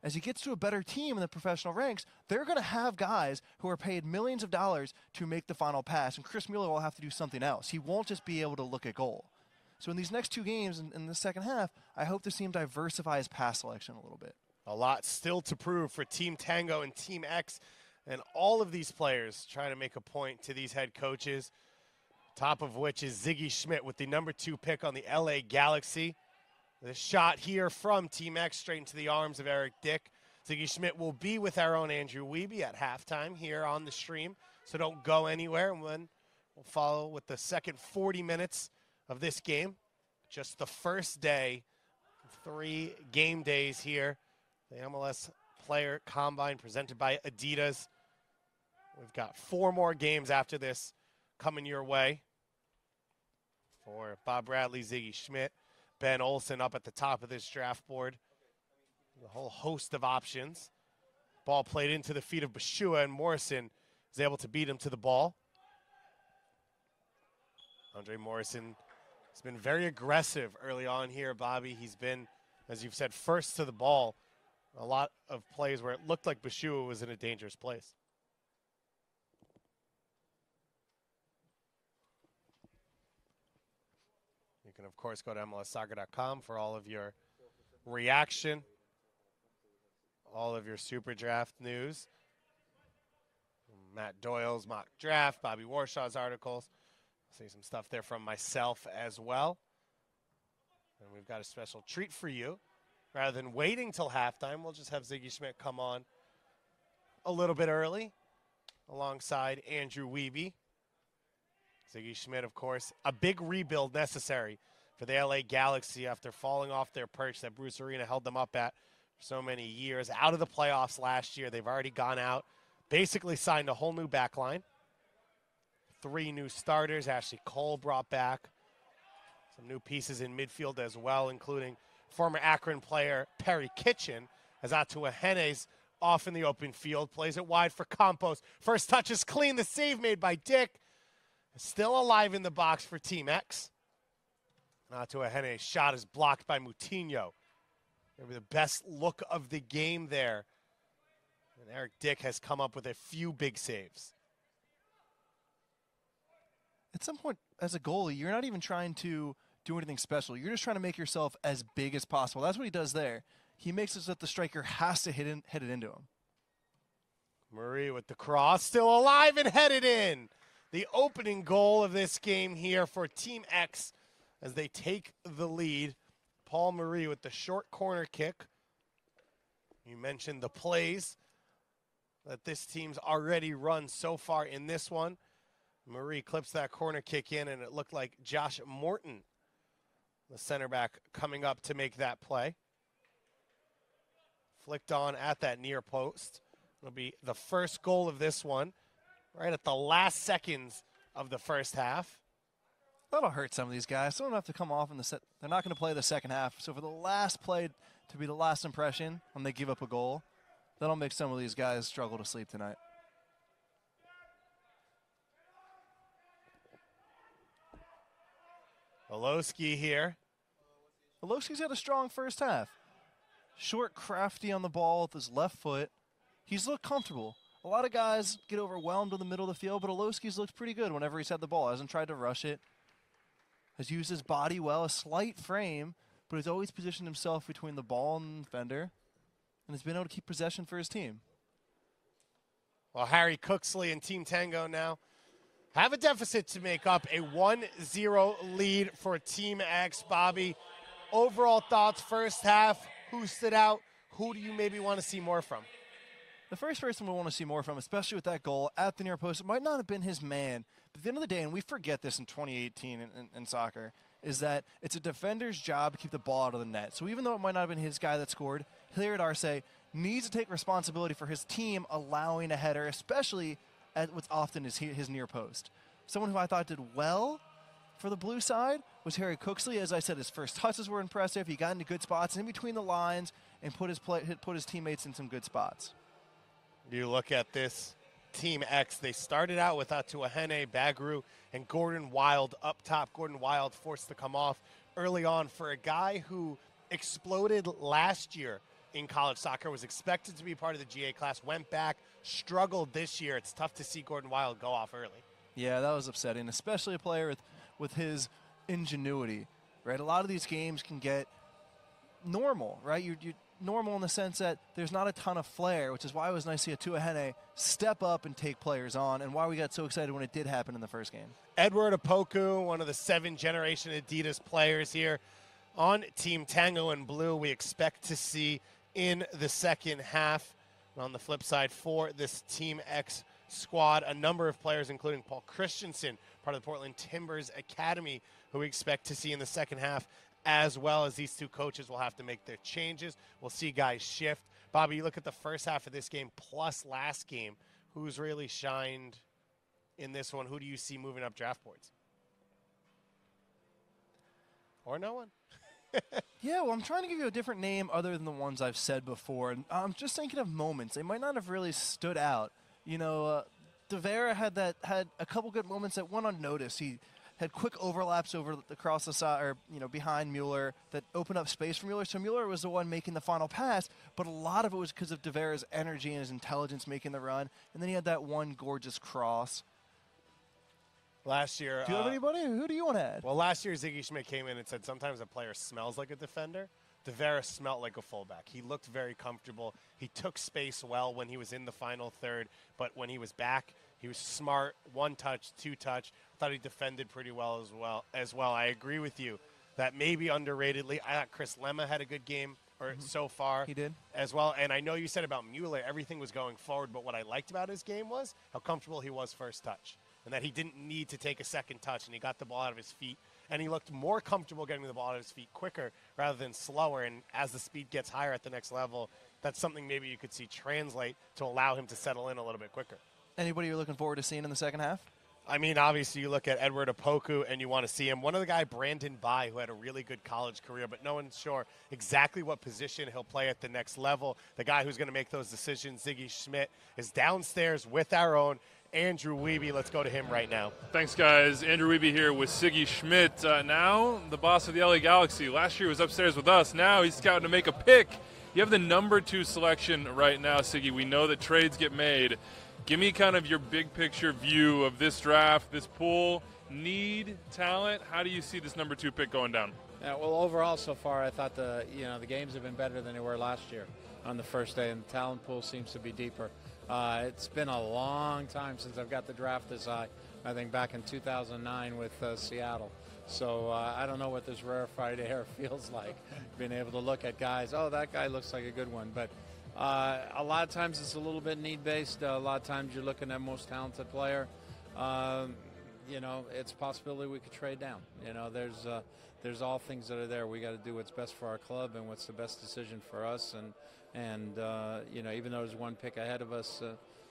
As he gets to a better team in the professional ranks, they're going to have guys who are paid millions of dollars to make the final pass, and Chris Mueller will have to do something else. He won't just be able to look at goal. So in these next two games in the second half, I hope to see him diversify his pass selection a little bit. A lot still to prove for Team Tango and Team X, and all of these players trying to make a point to these head coaches, top of which is Sigi Schmid with the number 2 pick on the LA Galaxy. The shot here from Team X straight into the arms of Eric Dick. Sigi Schmid will be with our own Andrew Wiebe at halftime here on the stream, so don't go anywhere. And then we'll follow with the second 40 minutes of this game. Just the first day, 3 game days here. The MLS Player Combine presented by Adidas. We've got 4 more games after this coming your way. For Bob Bradley, Sigi Schmid, Ben Olsen up at the top of this draft board. A whole host of options. Ball played into the feet of Bashua, and Morrison is able to beat him to the ball. Andre Morrison has been very aggressive early on here, Bobby. He's been, as you've said, first to the ball. A lot of plays where it looked like Bashua was in a dangerous place. You can, of course, go to MLSsoccer.com for all of your reaction, all of your SuperDraft news. Matt Doyle's mock draft, Bobby Warshaw's articles. See some stuff there from myself as well. And we've got a special treat for you. Rather than waiting till halftime, we'll just have Sigi Schmid come on a little bit early alongside Andrew Wiebe. Sigi Schmid, of course, a big rebuild necessary for the LA Galaxy after falling off their perch that Bruce Arena held them up at for so many years. Out of the playoffs last year, they've already gone out, basically signed a whole new back line. 3 new starters, Ashley Cole brought back. Some new pieces in midfield as well, including former Akron player Perry Kitchen, as Atua Hennes off in the open field, plays it wide for Campos. First touch is clean, the save made by Dick. Still alive in the box for Team X. Atua Hennes' shot is blocked by Moutinho. Maybe the best look of the game there. And Eric Dick has come up with a few big saves. At some point, as a goalie, you're not even trying to do anything special. You're just trying to make yourself as big as possible. That's what he does there. He makes it so that the striker has to hit it into him. Murray with the cross, still alive and headed in. The opening goal of this game here for Team X as they take the lead. Paul Murray with the short corner kick. You mentioned the plays that this team's already run so far in this one. Murray clips that corner kick in, and it looked like Josh Morton, the center back, coming up to make that play. Flicked on at that near post. It'll be the first goal of this one, right at the last seconds of the first half. That'll hurt some of these guys. Some of them have to come off in the set. They're not going to play the second half. So for the last play to be the last impression when they give up a goal, that'll make some of these guys struggle to sleep tonight. Olowski here. Olowski's had a strong first half. Short, crafty on the ball with his left foot. He's looked comfortable. A lot of guys get overwhelmed in the middle of the field, but Olowski's looked pretty good whenever he's had the ball. Hasn't tried to rush it. Has used his body well, a slight frame, but has always positioned himself between the ball and the defender, and has been able to keep possession for his team. Well, Harry Cooksley and Team Tango now have a deficit to make up, a 1-0 lead for Team X. Bobby, overall thoughts first half, who stood out? Who do you maybe want to see more from? The first person we want to see more from, especially with that goal at the near post, it might not have been his man. But at the end of the day, and we forget this in 2018 in soccer, is that it's a defender's job to keep the ball out of the net. So even though it might not have been his guy that scored, Hilliard Arce needs to take responsibility for his team allowing a header, especially at what's often is his near post. Someone who I thought did well for the blue side was was Harry Cooksley. As I said, his first touches were impressive. He got into good spots in between the lines and put his teammates in some good spots. You look at this Team X, they started out with Atuahene, Bagru, and Gordon Wild up top. Gordon Wild forced to come off early on for a guy who exploded last year in college soccer, was expected to be part of the GA class, went back, struggled this year. It's tough to see Gordon Wild go off early. Yeah, that was upsetting, especially a player with his ingenuity, right? A lot of these games can get normal, right? You're normal in the sense that there's not a ton of flair, which is why it was nice to see Atuahene step up and take players on, and why we got so excited when it did happen in the first game. Edward Opoku, one of the 7th-generation Adidas players here on Team Tango in blue, we expect to see in the second half. And on the flip side, for this Team X squad, a number of players, including Paul Christensen, part of the Portland Timbers Academy, who we expect to see in the second half, as well as these two coaches will have to make their changes. We'll see guys shift. Bobby, you look at the first half of this game plus last game, who's really shined in this one? Who do you see moving up draft boards? Or no one? Yeah, well, I'm trying to give you a different name other than the ones I've said before. And I'm just thinking of moments. They might not have really stood out. You know, De Vera had a couple good moments that went unnoticed. He had quick overlaps across the side, or behind Mueller, that opened up space for Mueller. So Mueller was the one making the final pass, but a lot of it was because of De Vera's energy and his intelligence making the run. And then he had that one gorgeous cross. Last year, do you have anybody? Who do you want to add? Well, last year Sigi Schmid came in and said sometimes a player smells like a defender. De Vera smelled like a fullback. He looked very comfortable. He took space well when he was in the final third, but when he was back, he was smart. 1 touch, 2 touch. Thought he defended pretty well as well. I agree with you that maybe underratedly, I thought Chris Lemma had a good game so far. He did. As well. And I know you said about Mueller, everything was going forward, but what I liked about his game was how comfortable he was first touch, and that he didn't need to take a second touch, and he got the ball out of his feet. And he looked more comfortable getting the ball out of his feet quicker rather than slower. And as the speed gets higher at the next level, that's something maybe you could see translate to allow him to settle in a little bit quicker. Anybody you're looking forward to seeing in the second half? I mean, obviously, you look at Edward Opoku and you want to see him. One of the guy, Brandon Bai, who had a really good college career, but no one's sure exactly what position he'll play at the next level. The guy who's going to make those decisions, Sigi Schmid, is downstairs with our own Andrew Wiebe. Let's go to him right now. Thanks, guys. Andrew Wiebe here with Sigi Schmid, now the boss of the LA Galaxy. Last year he was upstairs with us. Now he's scouting to make a pick. You have the number 2 selection right now, Sigi. We know that trades get made. Give me kind of your big picture view of this draft, this pool, need, talent. How do you see this number 2 pick going down? Yeah, well, overall so far, I thought the games have been better than they were last year on the first day, and the talent pool seems to be deeper. It's been a long time since I've got the draft this high. I think back in 2009 with Seattle. So I don't know what this rarefied air feels like, being able to look at guys. Oh, that guy looks like a good one. But a lot of times it's a little bit need-based. A lot of times you're looking at most talented player. It's a possibility we could trade down. There's all things that are there. We got to do what's best for our club and what's the best decision for us. And even though there's 1 pick ahead of us,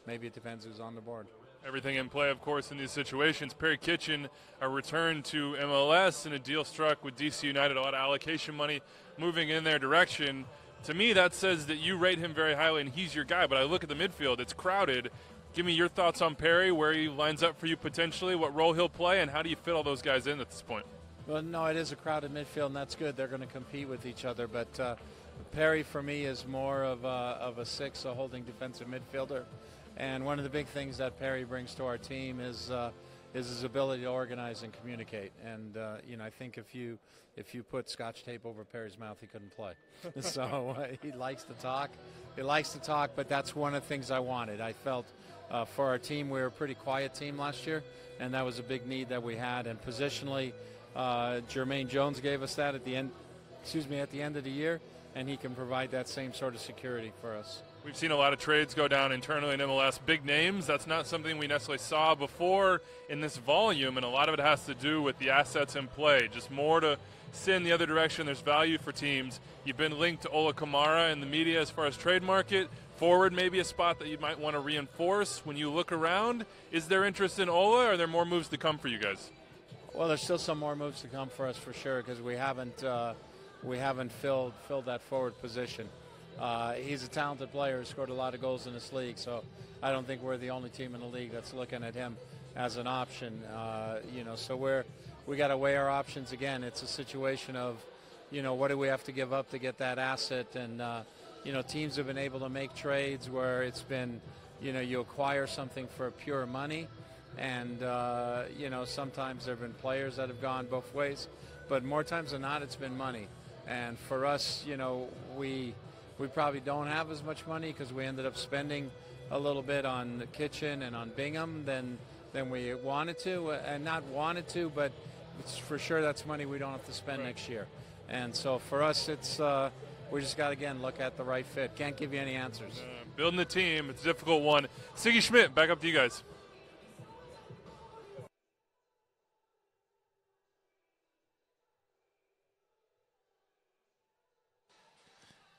maybe it depends who's on the board. Everything in play, of course, in these situations. Perry Kitchen, a return to MLS and a deal struck with DC United, a lot of allocation money moving in their direction. To me, that says that you rate him very highly and he's your guy. But I look at the midfield, it's crowded. Give me your thoughts on Perry, where he lines up for you potentially, what role he'll play, and how do you fit all those guys in at this point? Well, no, it is a crowded midfield, and that's good. They're going to compete with each other. But Perry, for me, is more of a 6, a holding defensive midfielder. And one of the big things that Perry brings to our team is his ability to organize and communicate. And I think if you put Scotch tape over Perry's mouth, he couldn't play. So he likes to talk. He likes to talk, but that's one of the things I wanted. I felt for our team, we were a pretty quiet team last year, and that was a big need that we had. And positionally, Jermaine Jones gave us that at the end of the year, and he can provide that same sort of security for us. We've seen a lot of trades go down internally in MLS, big names. That's not something we necessarily saw before in this volume, and a lot of it has to do with the assets in play. Just more to send the other direction. There's value for teams. You've been linked to Ola Kamara in the media as far as trade market. Forward, maybe a spot that you might want to reinforce. When you look around, is there interest in Ola, or are there more moves to come for you guys? Well, there's still some more moves to come for us for sure because we haven't filled that forward position. He's a talented player who scored a lot of goals in this league, so I don't think we're the only team in the league that's looking at him as an option. So we got to weigh our options again. It's a situation of, what do we have to give up to get that asset? And teams have been able to make trades where it's been, you acquire something for pure money, and sometimes there have been players that have gone both ways, but more times than not, it's been money. And for us, we probably don't have as much money because we ended up spending a little bit on the kitchen and on Bingham than we wanted to, and not wanted to, but it's for sure that's money we don't have to spend next year. And so for us, it's we just got to, again, look at the right fit. Can't give you any answers. Building the team, it's a difficult one. Sigi Schmid, back up to you guys.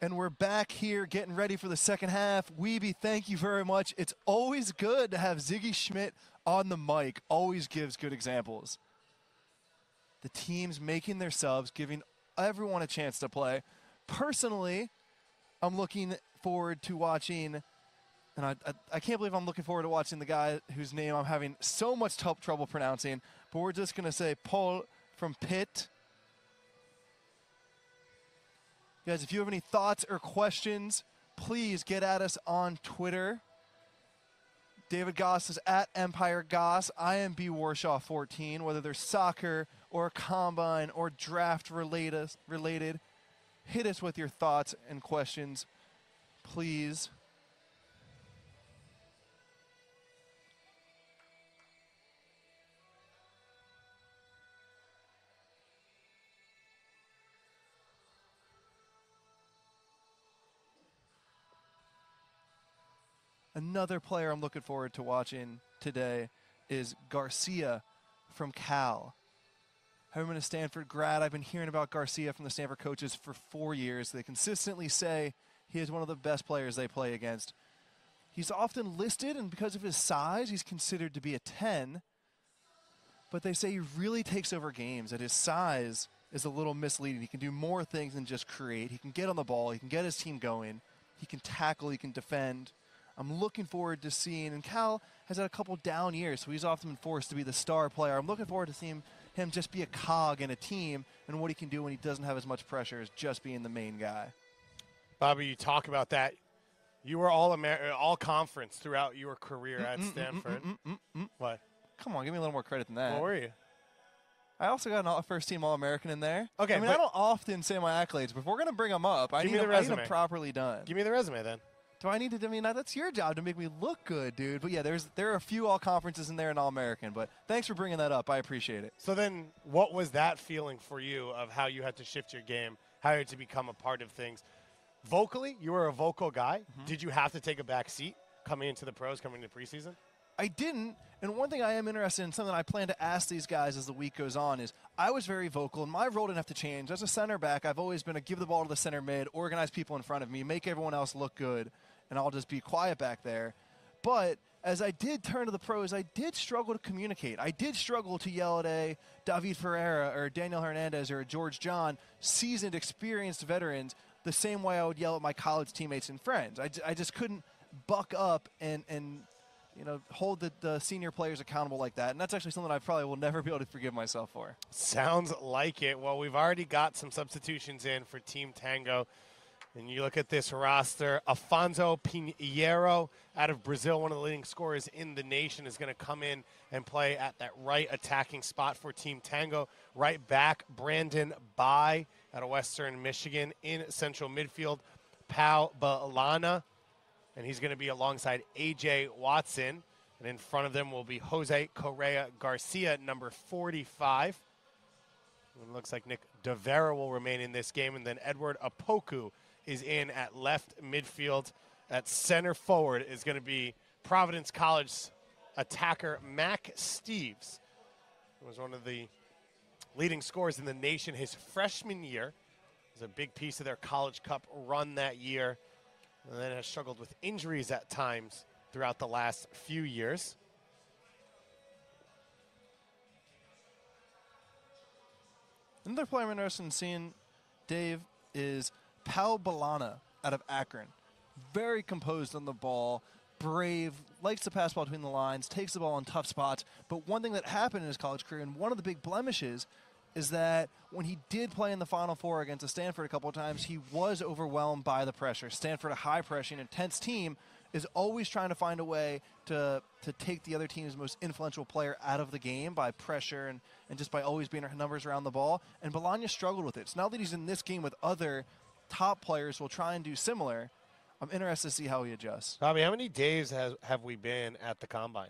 And we're back here getting ready for the second half. Weeby, thank you very much. It's always good to have Sigi Schmid on the mic. Always gives good examples. The team's making their subs, giving everyone a chance to play. Personally, I'm looking forward to watching, and I can't believe I'm looking forward to watching the guy whose name I'm having so much trouble pronouncing, but we're just going to say Paul from Pitt. Guys, if you have any thoughts or questions, please get at us on Twitter. David Goss is at Empire Goss. I am B Warshaw 14. Whether there's soccer or combine or draft related, hit us with your thoughts and questions, please. Another player I'm looking forward to watching today is Garcia from Cal. Having been a Stanford grad, I've been hearing about Garcia from the Stanford coaches for 4 years. They consistently say he is one of the best players they play against. He's often listed, and because of his size, he's considered to be a 10. But they say he really takes over games, that his size is a little misleading. He can do more things than just create. He can get on the ball. He can get his team going. He can tackle. He can defend. I'm looking forward to seeing, and Cal has had a couple down years, so he's often been forced to be the star player. I'm looking forward to seeing him just be a cog in a team and what he can do when he doesn't have as much pressure as just being the main guy. Bobby, you talk about that. You were all conference throughout your career at Stanford. What? Come on, give me a little more credit than that. What were you? I also got a first-team All-American in there. Okay, I mean, I don't often say my accolades, but if we're going to bring them up, I need them properly done. Give me the resume then. Do I need to? I mean, that's your job to make me look good, dude. But yeah, there are a few all-conferences in there and All-American. But thanks for bringing that up. I appreciate it. So then, what was that feeling for you of how you had to shift your game, how you had to become a part of things? Vocally, you were a vocal guy. Did you have to take a back seat coming into the pros, coming into preseason? I didn't. And one thing I am interested in, something I plan to ask these guys as the week goes on, is I was very vocal, and my role didn't have to change. As a center back, I've always been a give the ball to the center mid, organize people in front of me, make everyone else look good, and I'll just be quiet back there. But as I did turn to the pros, I did struggle to communicate. I did struggle to yell at a David Ferreira or Daniel Hernandez or George John, seasoned, experienced veterans, the same way I would yell at my college teammates and friends. I just couldn't buck up and hold the senior players accountable like that. And that's actually something I probably will never be able to forgive myself for. Sounds like it. Well, we've already got some substitutions in for Team Tango. And you look at this roster, Afonso Pinheiro out of Brazil, one of the leading scorers in the nation, is going to come in and play at that right attacking spot for Team Tango. Right back, Brandon Bai out of Western Michigan. In central midfield, Pau Balana, and he's going to be alongside A.J. Watson. And in front of them will be Jose Correa Garcia, number 45. It looks like Nick Devera will remain in this game, and then Edward Apoku is in at left midfield. At center forward is going to be Providence College attacker Mac Steves, who was one of the leading scorers in the nation his freshman year. It was a big piece of their College Cup run that year, and then has struggled with injuries at times throughout the last few years. Another player I'm interested in seeing, Dave, is Pau Balana out of Akron. Very composed on the ball, brave, likes to pass ball between the lines, takes the ball in tough spots. But one thing that happened in his college career, and one of the big blemishes, is that when he did play in the Final Four against Stanford a couple of times, he was overwhelmed by the pressure. Stanford, a high-pressuring, intense team, is always trying to find a way to take the other team's most influential player out of the game by pressure and just by always being numbers around the ball. And Bologna struggled with it. So now that he's in this game with other top players who will try and do similar, I'm interested to see how he adjusts. Bobby, how many days have we been at the Combine?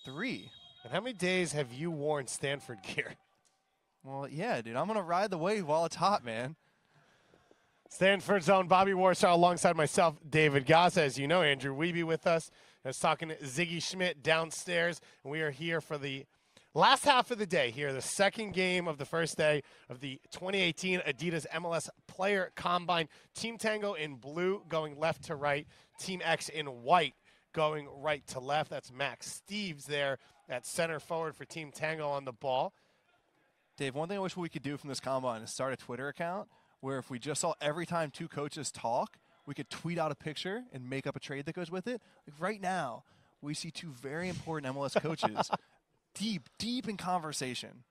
3. And how many days have you worn Stanford gear? Well, yeah, dude. I'm going to ride the wave while it's hot, man. Stanford's own Bobby Warsaw alongside myself, David Goss. As you know, Andrew Wiebe with us. I was talking to Sigi Schmid downstairs, and we are here for the last half of the day here, the second game of the first day of the 2018 Adidas MLS Player Combine. Team Tango in blue going left to right. Team X in white going right to left. That's Max Steves there at center forward for Team Tango on the ball. Dave, one thing I wish we could do from this Combine is start a Twitter account where if we just saw every time 2 coaches talk, we could tweet out a picture and make up a trade that goes with it. Like right now, we see 2 very important MLS coaches deep in conversation.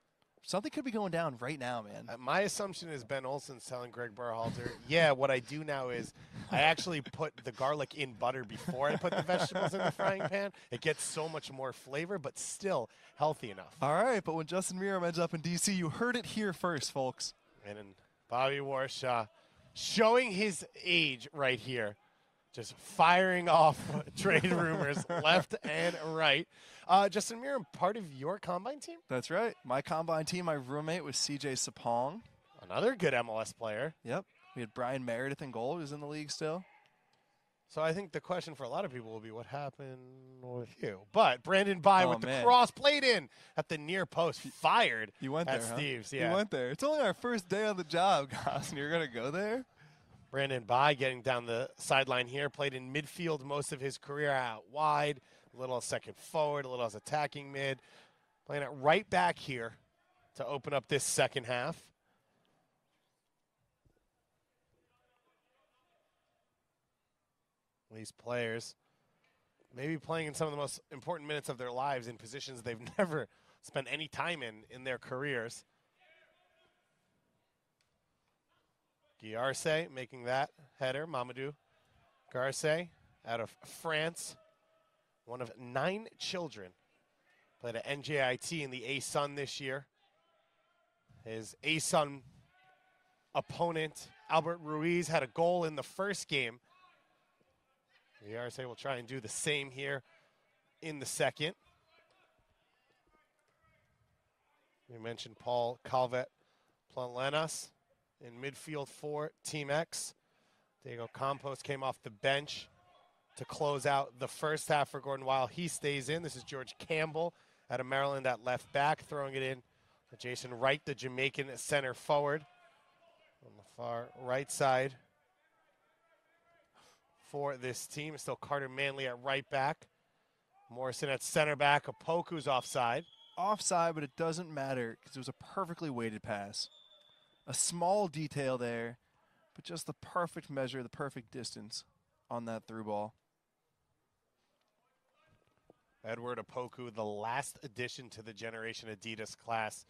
Something could be going down right now, man. My assumption is Ben Olsen's telling Greg Berhalter, yeah, what I do now is I actually put the garlic in butter before I put the vegetables in the frying pan. It gets so much more flavor, but still healthy enough. All right, but when Justin Meram ends up in D.C., you heard it here first, folks. And then Bobby Warsaw showing his age right here, just firing off trade rumors left and right. Justin Meram, part of your Combine team? That's right. My Combine team, my roommate was C.J. Sapong. Another good MLS player. Yep. We had Brian Meredith in goal, who's in the league still. So I think the question for a lot of people will be, what happened with you? But Brandon By with the cross played in at the near post, fired. You went at there, Steves. Huh? Yeah. You went there. It's only our first day on the job, guys, and you're going to go there? Brandon By getting down the sideline here, played in midfield most of his career, out wide, a little second forward, a little as attacking mid. Playing it right back here to open up this second half. These players maybe playing in some of the most important minutes of their lives in positions they've never spent any time in their careers. Guillarce making that header. Mamadou Garce out of France. One of 9 children. Played at NJIT in the A-Sun this year. His A-Sun opponent, Albert Ruiz, had a goal in the first game. Guillarce will try and do the same here in the second. We mentioned Paul Calvet-Planlenas in midfield for Team X. Diego Campos came off the bench to close out the first half for Gordon while he stays in. This is George Campbell out of Maryland at left back, throwing it in to Jason Wright, the Jamaican center forward. On the far right side for this team, it's still Carter Manley at right back. Morrison at center back. Opoku's offside. Offside, but it doesn't matter because it was a perfectly weighted pass. A small detail there, but just the perfect measure, the perfect distance on that through ball. Edward Opoku, the last addition to the Generation Adidas class.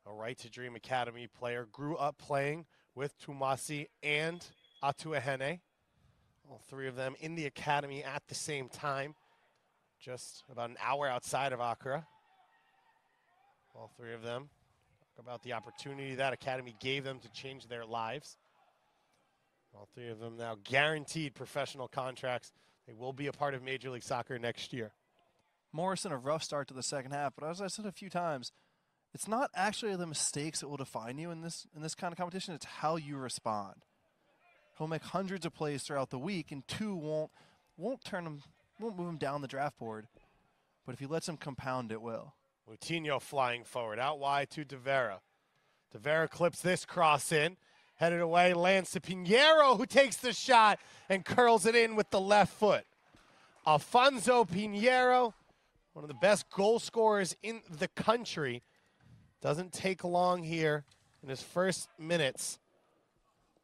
A Right to Dream Academy player. Grew up playing with Tumasi and Atuahene. All 3 of them in the academy at the same time. Just about an hour outside of Accra. All 3 of them talk about the opportunity that academy gave them to change their lives. All 3 of them now guaranteed professional contracts. They will be a part of Major League Soccer next year. Morrison, a rough start to the second half, but as I said a few times, it's not actually the mistakes that will define you in this kind of competition. It's how you respond. He'll make hundreds of plays throughout the week, and 2 won't move him down the draft board. But if he lets him compound, it will. Moutinho flying forward, out wide to De Vera. De Vera clips this cross in, headed away, lands to Pinheiro, who takes the shot and curls it in with the left foot. Alfonso Pinheiro, one of the best goal scorers in the country. Doesn't take long here in his first minutes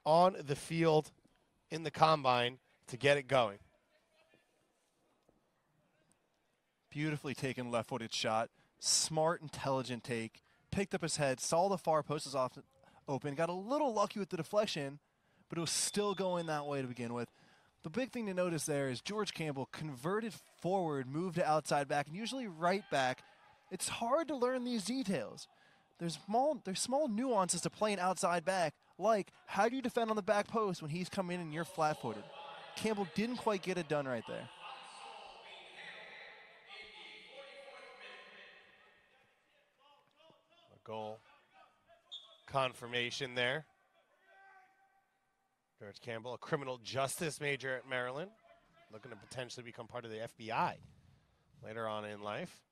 on the field in the Combine to get it going. Beautifully taken left-footed shot. Smart, intelligent take. Picked up his head, saw the far post was open, got a little lucky with the deflection, but it was still going that way to begin with. The big thing to notice there is George Campbell converted forward, moved to outside back, and usually right back. It's hard to learn these details. There's small nuances to playing outside back, like how do you defend on the back post when he's come in and you're flat-footed. Campbell didn't quite get it done right there. Goal confirmation there. George Campbell, a criminal justice major at Maryland, looking to potentially become part of the FBI later on in life.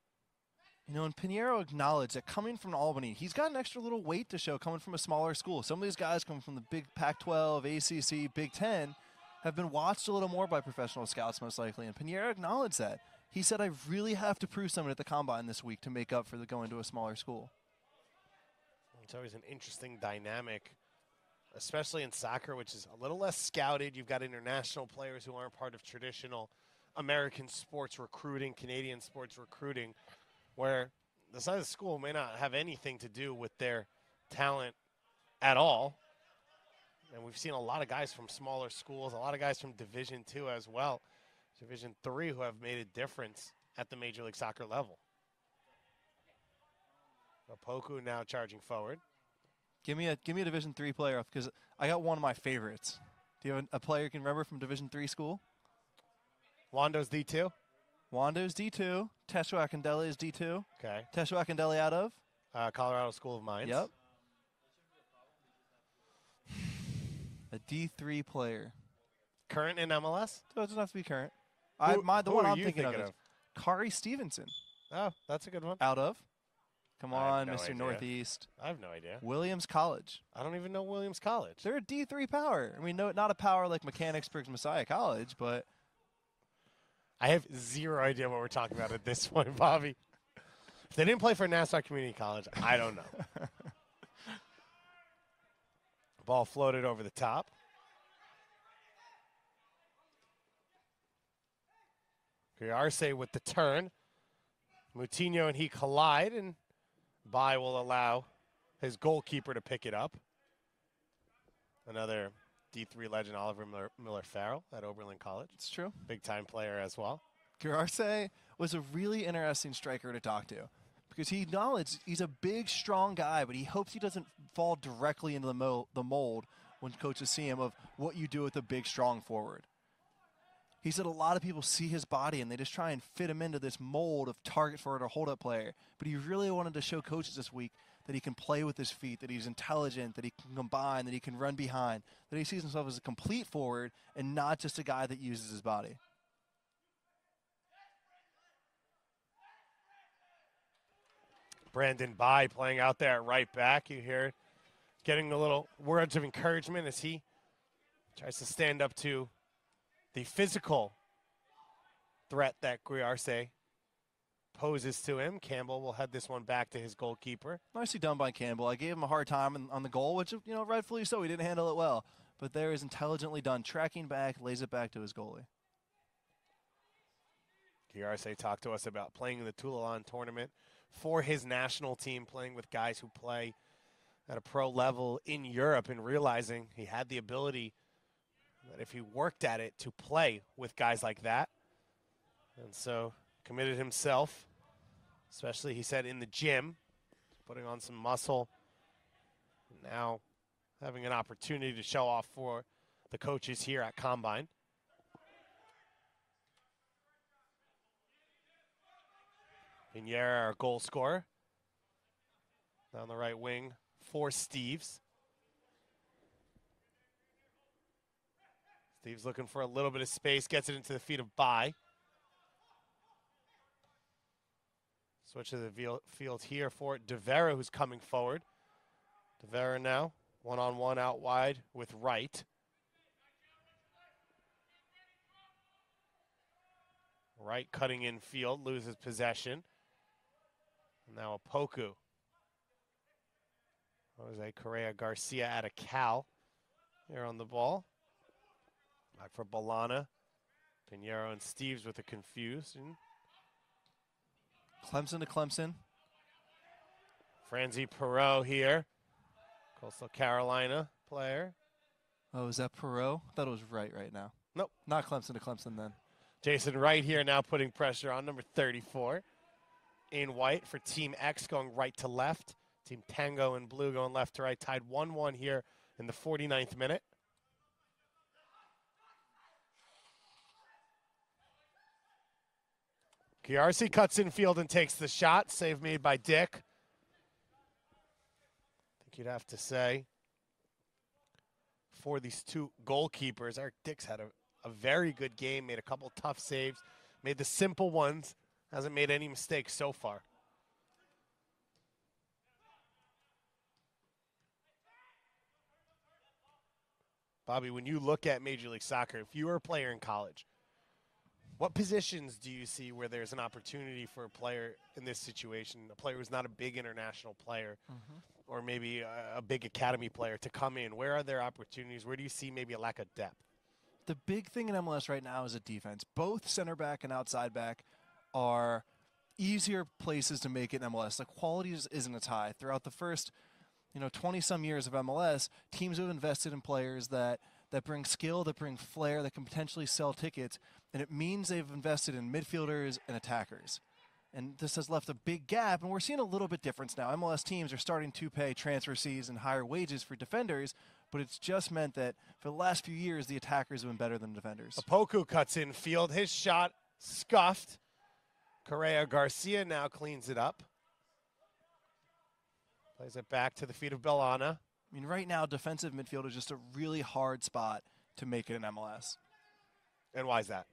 You know, and Pinheiro acknowledged that coming from Albany, he's got an extra little weight to show coming from a smaller school. Some of these guys coming from the big Pac-12, ACC, Big Ten have been watched a little more by professional scouts most likely, and Pinheiro acknowledged that. He said, I really have to prove something at the Combine this week to make up for the going to a smaller school. It's always an interesting dynamic, especially in soccer, which is a little less scouted. You've got international players who aren't part of traditional American sports recruiting, Canadian sports recruiting, where the size of the school may not have anything to do with their talent at all. And we've seen a lot of guys from smaller schools, a lot of guys from Division II as well, Division III, who have made a difference at the Major League Soccer level. Opoku now charging forward. Give me a Division III player because I got one of my favorites. Do you have a player you can remember from Division III school? Wando's D2. Wando's D2. Teshu Akindele is D2. Okay. Teshu Akindele out of? Colorado School of Mines. Yep. A D3 player. Current in MLS? So it doesn't have to be current. The The one are I'm you thinking of is Kari Stevenson. Oh, that's a good one. Out of? Come I have on, no Mr. idea. Northeast. I have no idea. Williams College. I don't even know Williams College. They're a D3 power. I mean, no, not a power like Mechanicsburg's Messiah College, but I have zero idea what we're talking about at this point, Bobby. If they didn't play for Nassau Community College, I don't know. Ball floated over the top. Arce with the turn. Moutinho and he collide, and Bai will allow his goalkeeper to pick it up. Another D3 legend, Oliver Miller-Farrell at Oberlin College. it's true. Big-time player as well. Arce was a really interesting striker to talk to because he acknowledged he's a big, strong guy, but he hopes he doesn't fall directly into the mold when coaches see him of what you do with a big, strong forward. He said a lot of people see his body and they just try and fit him into this mold of target forward or hold-up player. But he really wanted to show coaches this week that he can play with his feet, that he's intelligent, that he can combine, that he can run behind, that he sees himself as a complete forward and not just a guy that uses his body. Brandon Bai playing out there at right back. You hear getting the little words of encouragement as he tries to stand up to the physical threat that Arce poses to him. Campbell will head this one back to his goalkeeper. Nicely done by Campbell. I gave him a hard time on the goal, which, you know, rightfully so. He didn't handle it well. But there is intelligently done. Tracking back, lays it back to his goalie. Arce talked to us about playing in the Toulon tournament for his national team, playing with guys who play at a pro level in Europe and realizing he had the ability that if he worked at it to play with guys like that. And so committed himself, especially, he said, in the gym, putting on some muscle. Now having an opportunity to show off for the coaches here at Combine. Pinheiro, our goal scorer. Down the right wing for Steves. Steve's looking for a little bit of space, gets it into the feet of Bai. Switch to the field here for De Vera, who's coming forward. De Vera now, one-on-one out wide with Wright. Wright cutting in field, loses possession. Now Opoku Jose Correa Garcia out of Cal here on the ball. Back for Bolana. Pinheiro and Steves with a confusion. Clemson to Clemson. Franzi Perot here. Coastal Carolina player. Oh, is that Perot? I thought it was right now. Nope. Not Clemson to Clemson then. Jason Wright here now putting pressure on number 34. In white for Team X going right to left. Team Tango in blue going left to right. Tied 1-1 here in the 49th minute. Chiarsi cuts in field and takes the shot. Save made by Dick. I think you'd have to say for these two goalkeepers, Eric Dick's had a very good game, made a couple tough saves, made the simple ones, hasn't made any mistakes so far. Bobby, when you look at Major League Soccer, if you were a player in college, what positions do you see where there's an opportunity for a player in this situation, a player who's not a big international player, or maybe a big academy player to come in? Where are there opportunities? Where do you see maybe a lack of depth? The big thing in MLS right now is a defense. Both center back and outside back are easier places to make it in MLS. The quality isn't as high. Throughout the first 20-some years of MLS, teams have invested in players that bring skill, that bring flair, that can potentially sell tickets, and it means they've invested in midfielders and attackers. And this has left a big gap, and we're seeing a little bit difference now. MLS teams are starting to pay transfer fees and higher wages for defenders, but it's just meant that for the last few years, the attackers have been better than the defenders. Opoku cuts in field. His shot scuffed. Correa Garcia now cleans it up. Plays it back to the feet of Bolana. I mean, right now, defensive midfield is just a really hard spot to make it in MLS. And why is that?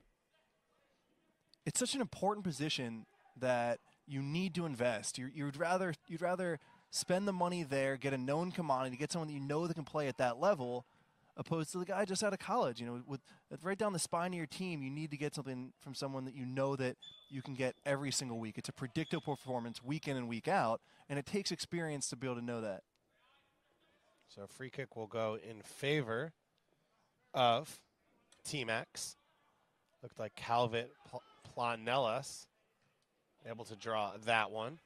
It's such an important position that you need to invest. You'd rather spend the money there, get a known commodity, get someone that you know that can play at that level, opposed to the guy just out of college. With right down the spine of your team, you need to get something from someone that you know that you can get every single week. It's a predictable performance week in and week out, and it takes experience to be able to know that. So a free kick will go in favor of Team X. Looked like Calvet Planellas able to draw that one.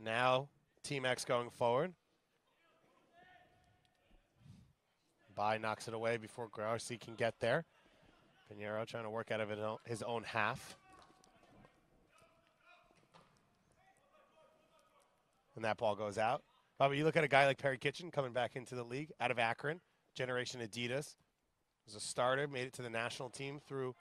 Now Team X going forward. Bai knocks it away before Garcia can get there. Pinheiro trying to work out of his own half. And that ball goes out. Bobby, you look at a guy like Perry Kitchen coming back into the league out of Akron, Generation Adidas. Was a starter, made it to the national team through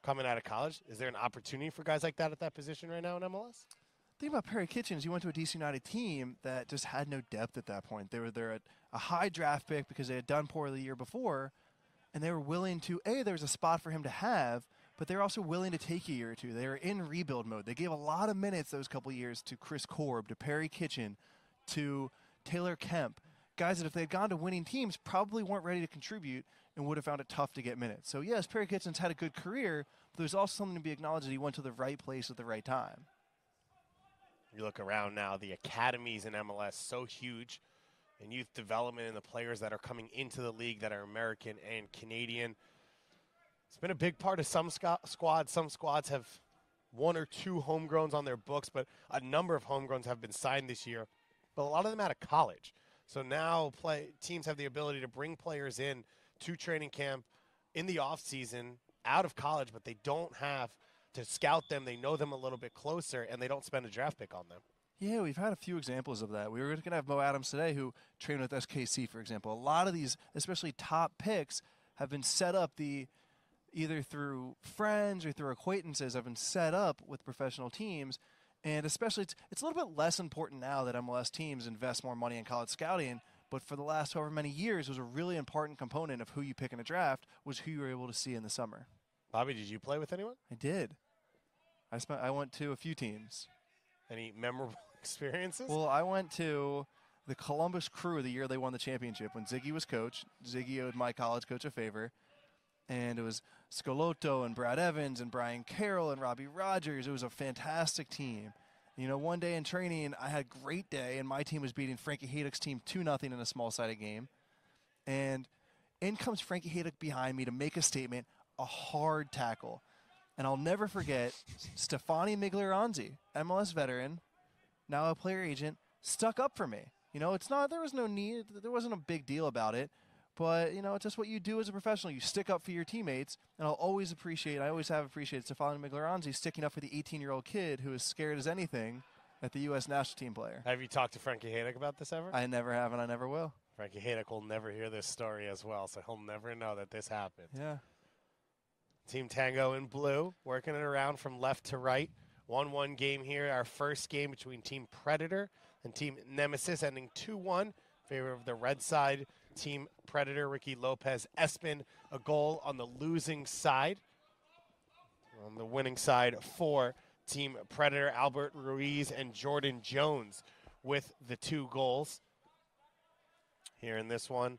coming out of college. Is there an opportunity for guys like that at that position right now in MLS? The thing about Perry Kitchen is he went to a DC United team that just had no depth at that point. They were there at a high draft pick because they had done poorly the year before, and they were willing to, there was a spot for him to have, but they were also willing to take a year or two. They were in rebuild mode. They gave a lot of minutes those couple years to Chris Korb, to Perry Kitchen, to Taylor Kemp, guys that if they had gone to winning teams probably weren't ready to contribute and would have found it tough to get minutes. So yes, Perry Kitchen's had a good career, but there's also something to be acknowledged that he went to the right place at the right time. You look around now, the academies in MLS so huge, and youth development and the players that are coming into the league that are American and Canadian. It's been a big part of some squads. Some squads have one or two homegrowns on their books, but a number of homegrowns have been signed this year, but a lot of them out of college. So now teams have the ability to bring players in to training camp in the offseason out of college, but they don't have to scout them. They know them a little bit closer, and they don't spend a draft pick on them. Yeah, we've had a few examples of that. We were going to have Mo Adams today, who trained with SKC, for example. A lot of these, especially top picks, have been set up either through friends or through acquaintances, have been set up with professional teams. And especially, it's a little bit less important now that MLS teams invest more money in college scouting. But for the last however many years, it was a really important component of who you pick in a draft, was who you were able to see in the summer. Bobby, did you play with anyone? I did. I went to a few teams. Any memorable experiences? Well, I went to the Columbus Crew the year they won the championship when Sigi was coach. Sigi owed my college coach a favor. And it was Scalotto and Brad Evans and Brian Carroll and Robbie Rogers. It was a fantastic team. You know, one day in training, I had a great day, and my team was beating Frankie Haydock's team 2-0 in a small-sided game. And in comes Frankie Haydock behind me to make a statement, a hard tackle. And I'll never forget, Stefani Miglioranzi, MLS veteran, now a player agent, stuck up for me. You know, there was no need, there wasn't a big deal about it. But, you know, it's just what you do as a professional. You stick up for your teammates, and I always have appreciated Stefano Miglioranzi sticking up for the 18-year-old kid who is scared as anything at the U.S. national team player. Have you talked to Frankie Haydock about this ever? I never have, and I never will. Frankie Haydock will never hear this story as well, so he'll never know that this happened. Yeah. Team Tango in blue, working it around from left to right. 1-1 game here. Our first game between Team Predator and Team Nemesis, ending 2-1 in favor of the red side. Team Predator, Ricky Lopez Espin, a goal on the losing side. On the winning side for Team Predator, Albert Ruiz and Jordan Jones with the 2 goals. Here in this one,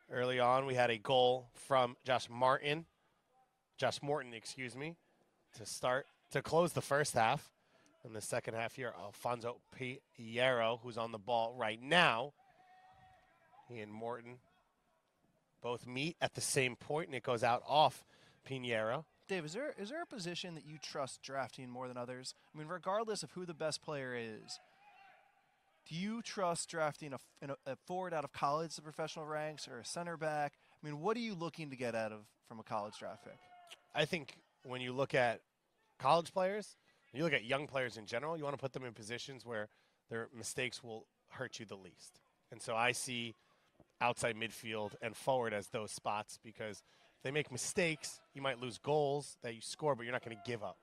early on, we had a goal from Josh Morton, to close the first half. In the second half here, Alfonso Piero, who's on the ball right now. He and Morton both meet at the same point, and it goes out off Pinheiro. Dave, is there a position that you trust drafting more than others? I mean, regardless of who the best player is, do you trust drafting a forward out of college to professional ranks or a center back? I mean, what are you looking to get from a college draft pick? I think when you look at college players, you look at young players in general, you want to put them in positions where their mistakes will hurt you the least. And so I see outside midfield and forward as those spots, because if they make mistakes, you might lose goals that you score, but you're not going to give up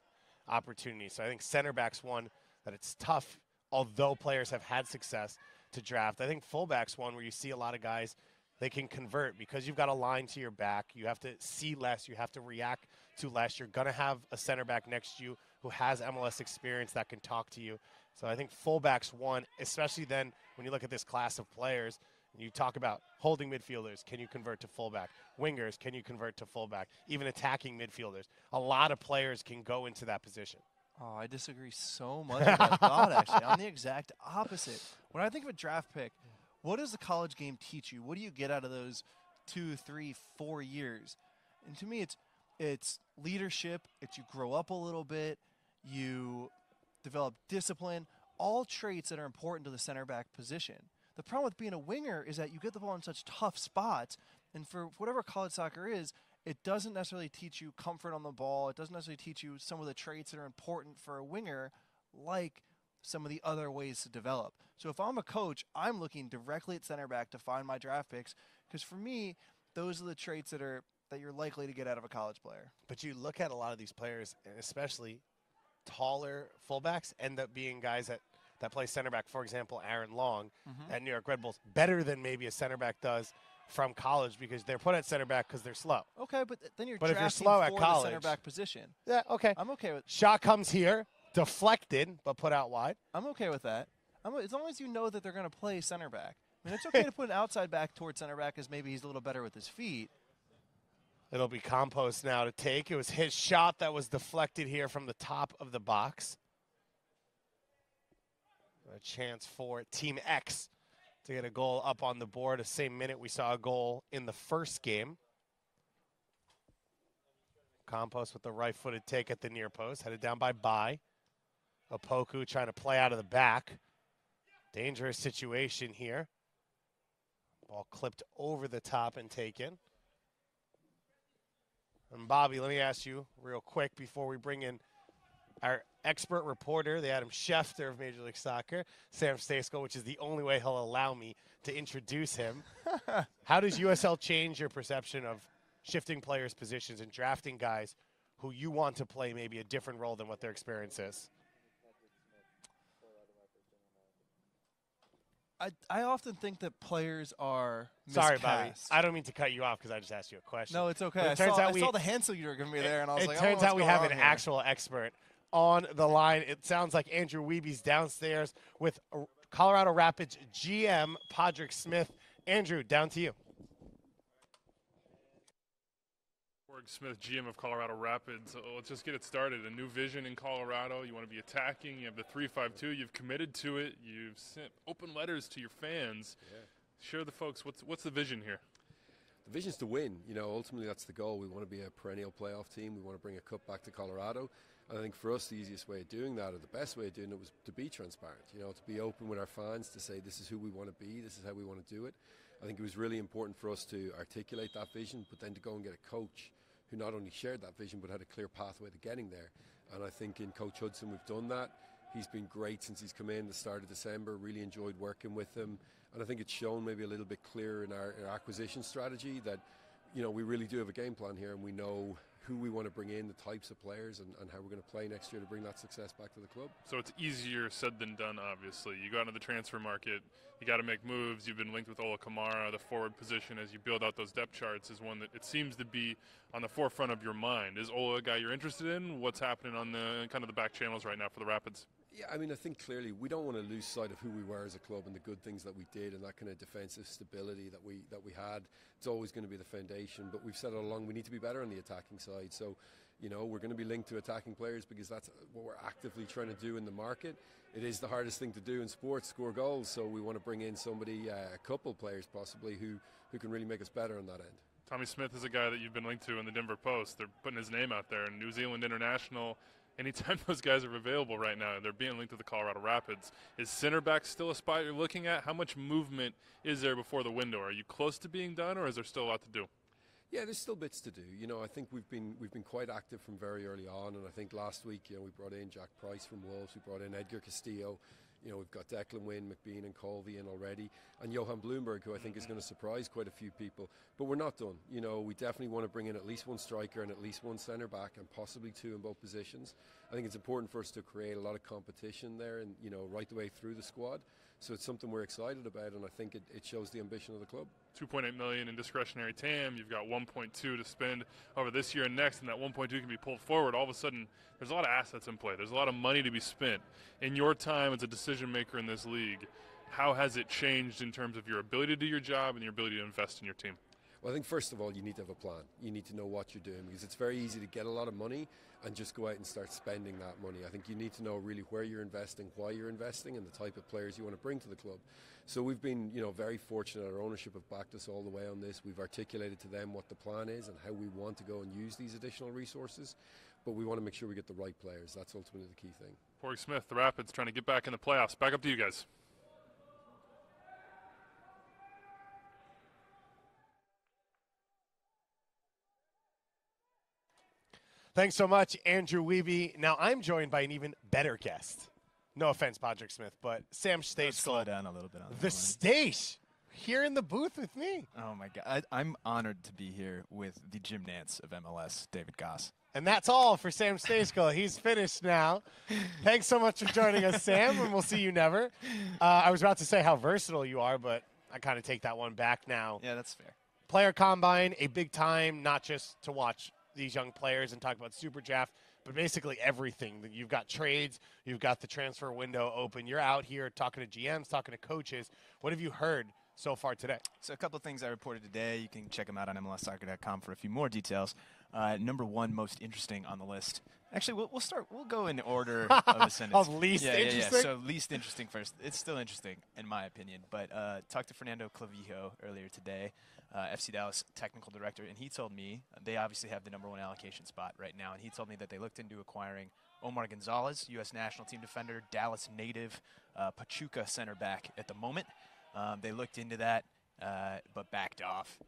opportunities. So I think center back's one that it's tough, although players have had success to draft. I think fullback's one where you see a lot of guys, they can convert because you've got a line to your back. You have to see less. You have to react to less. You're going to have a center back next to you who has MLS experience that can talk to you. So I think fullback's one, especially then when you look at this class of players. You talk about holding midfielders, can you convert to fullback? Wingers, can you convert to fullback? Even attacking midfielders. A lot of players can go into that position. Oh, I disagree so much with that thought, actually. I'm the exact opposite. When I think of a draft pick, what does the college game teach you? What do you get out of those 2, 3, 4 years? And to me, it's leadership. It's you grow up a little bit. You develop discipline. All traits that are important to the center back position. The problem with being a winger is that you get the ball in such tough spots, and for whatever college soccer is, it doesn't necessarily teach you comfort on the ball. It doesn't necessarily teach you some of the traits that are important for a winger, like some of the other ways to develop. So if I'm a coach, I'm looking directly at center back to find my draft picks, because for me, those are the traits that you're likely to get out of a college player. But you look at a lot of these players, and especially taller fullbacks, end up being guys that play center back. For example, Aaron Long at New York Red Bulls, better than maybe a center back does from college, because they're put at center back because they're slow. Okay, but then you're if you're drafting slow for at the college, center back position. Yeah, okay. I'm okay with. Shot comes here, deflected, but put out wide. I'm okay with that. As long as you know that they're going to play center back. I mean, it's okay to put an outside back towards center back, because maybe he's a little better with his feet. It'll be Campos now to take. It was his shot that was deflected here from the top of the box. A chance for Team X to get a goal up on the board. The same minute we saw a goal in the first game. Campos with the right-footed take at the near post, headed down by Opoku trying to play out of the back. Dangerous situation here. Ball clipped over the top and taken. And Bobby, let me ask you real quick before we bring in our expert reporter, the Adam Schefter of Major League Soccer, Sam Stejsko, which is the only way he'll allow me to introduce him. How does USL change your perception of shifting players' positions and drafting guys who you want to play maybe a different role than what their experience is? I often think that players are Sorry, miscast. Bobby. I don't mean to cut you off because I just asked you a question. No, it's okay. I saw the handsel you were giving me there, and I was like, it turns out we have an actual expert on the line. It sounds like Andrew Wiebe's downstairs with Colorado Rapids GM Padraig Smith. Andrew, down to you. Padraig Smith, GM of Colorado Rapids. Let's just get it started. A new vision in Colorado. You want to be attacking. You have the 3-5-2. You've committed to it. You've sent open letters to your fans. Yeah. Share the folks. What's the vision here? The vision's to win. Ultimately that's the goal. We want to be a perennial playoff team. We want to bring a cup back to Colorado. And I think for us, the easiest way of doing that, or the best way of doing it, was to be transparent. To be open with our fans, to say this is who we want to be, this is how we want to do it. I think it was really important for us to articulate that vision, but then to go and get a coach who not only shared that vision but had a clear pathway to getting there. And I think in Coach Hudson we've done that. He's been great since he's come in the start of December, really enjoyed working with him. And I think it's shown maybe a little bit clearer in our acquisition strategy that, we really do have a game plan here, and we know who we want to bring in, the types of players, and how we're going to play next year to bring that success back to the club. So it's easier said than done, obviously. You got into the transfer market, you got to make moves. You've been linked with Ola Kamara. The forward position as you build out those depth charts is one that it seems to be on the forefront of your mind. Is Ola a guy you're interested in? What's happening on the kind of the back channels right now for the Rapids? Yeah, I think clearly we don't want to lose sight of who we were as a club and the good things that we did and that kind of defensive stability that we had. It's always going to be the foundation, but we've said all along we need to be better on the attacking side. So, we're going to be linked to attacking players because that's what we're actively trying to do in the market. It is the hardest thing to do in sports, score goals. So we want to bring in somebody, a couple players possibly, who can really make us better on that end. Tommy Smith is a guy that you've been linked to in the Denver Post. They're putting his name out there. New Zealand International. Anytime those guys are available right now, they're being linked to the Colorado Rapids. Is center back still a spot you're looking at? How much movement is there before the window? Are you close to being done, or is there still a lot to do? Yeah, there's still bits to do. I think we've been quite active from very early on, and I think last week, we brought in Jack Price from Wolves, we brought in Edgar Castillo. We've got Declan Wynn, McBean and Colby in already, and Johan Bloomberg, who I think is going to surprise quite a few people. But we're not done. We definitely want to bring in at least one striker and at least one centre back and possibly two in both positions. I think it's important for us to create a lot of competition there and, right the way through the squad. So it's something we're excited about, and I think it shows the ambition of the club. $2.8 million in discretionary TAM. You've got $1.2 to spend over this year and next, and that $1.2 can be pulled forward. All of a sudden, there's a lot of assets in play. There's a lot of money to be spent. In your time as a decision maker in this league, how has it changed in terms of your ability to do your job and your ability to invest in your team? Well, I think first of all, you need to have a plan. You need to know what you're doing, because it's very easy to get a lot of money and just go out and start spending that money. I think you need to know really where you're investing, why you're investing, and the type of players you want to bring to the club. So we've been, very fortunate. Our ownership have backed us all the way on this. We've articulated to them what the plan is and how we want to go and use these additional resources. But we want to make sure we get the right players. That's ultimately the key thing. Padraig Smith, the Rapids trying to get back in the playoffs. Back up to you guys. Thanks so much, Andrew Wiebe. Now I'm joined by an even better guest. No offense, Padraig Smith, but Sam Staish. Slow down a little bit on the Staish here in the booth with me. Oh my God, I'm honored to be here with the Jim Nance of MLS, David Goss. And that's all for Sam Staish. He's finished now. Thanks so much for joining us, Sam, and we'll see you never. I was about to say how versatile you are, but I kind of take that one back now. Yeah, that's fair. Player Combine, a big time, not just to watch these young players and talk about SuperDraft, but basically everything. You've got trades, you've got the transfer window open. You're out here talking to GMs, talking to coaches. What have you heard so far today? So a couple of things I reported today. You can check them out on MLSsoccer.com for a few more details. Number one, most interesting on the list. Actually, we'll go in order of a sentence. Of least interesting? So least interesting first. It's still interesting, in my opinion. But talked to Fernando Clavijo earlier today, FC Dallas technical director, and he told me they obviously have the number one allocation spot right now, and he told me that they looked into acquiring Omar Gonzalez, U.S. national team defender, Dallas native, Pachuca center back at the moment. They looked into that, but backed off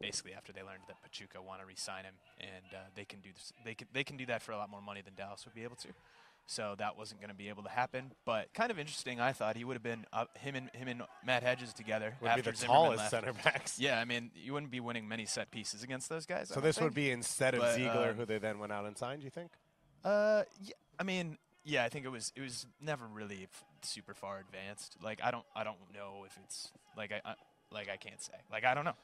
basically after they learned that Pachuca want to re-sign him, and they can do this. They can do that for a lot more money than Dallas would be able to. So that wasn't going to be able to happen. But kind of interesting, I thought he would have been him and Matt Hedges together. Would be the tallest center backs. Yeah, I mean, you wouldn't be winning many set pieces against those guys. So this would be instead of Ziegler, who they then went out and signed. You think? Yeah, I mean, yeah, I think it was never really super far advanced. Like I don't know if it's like I can't say. Like I don't know.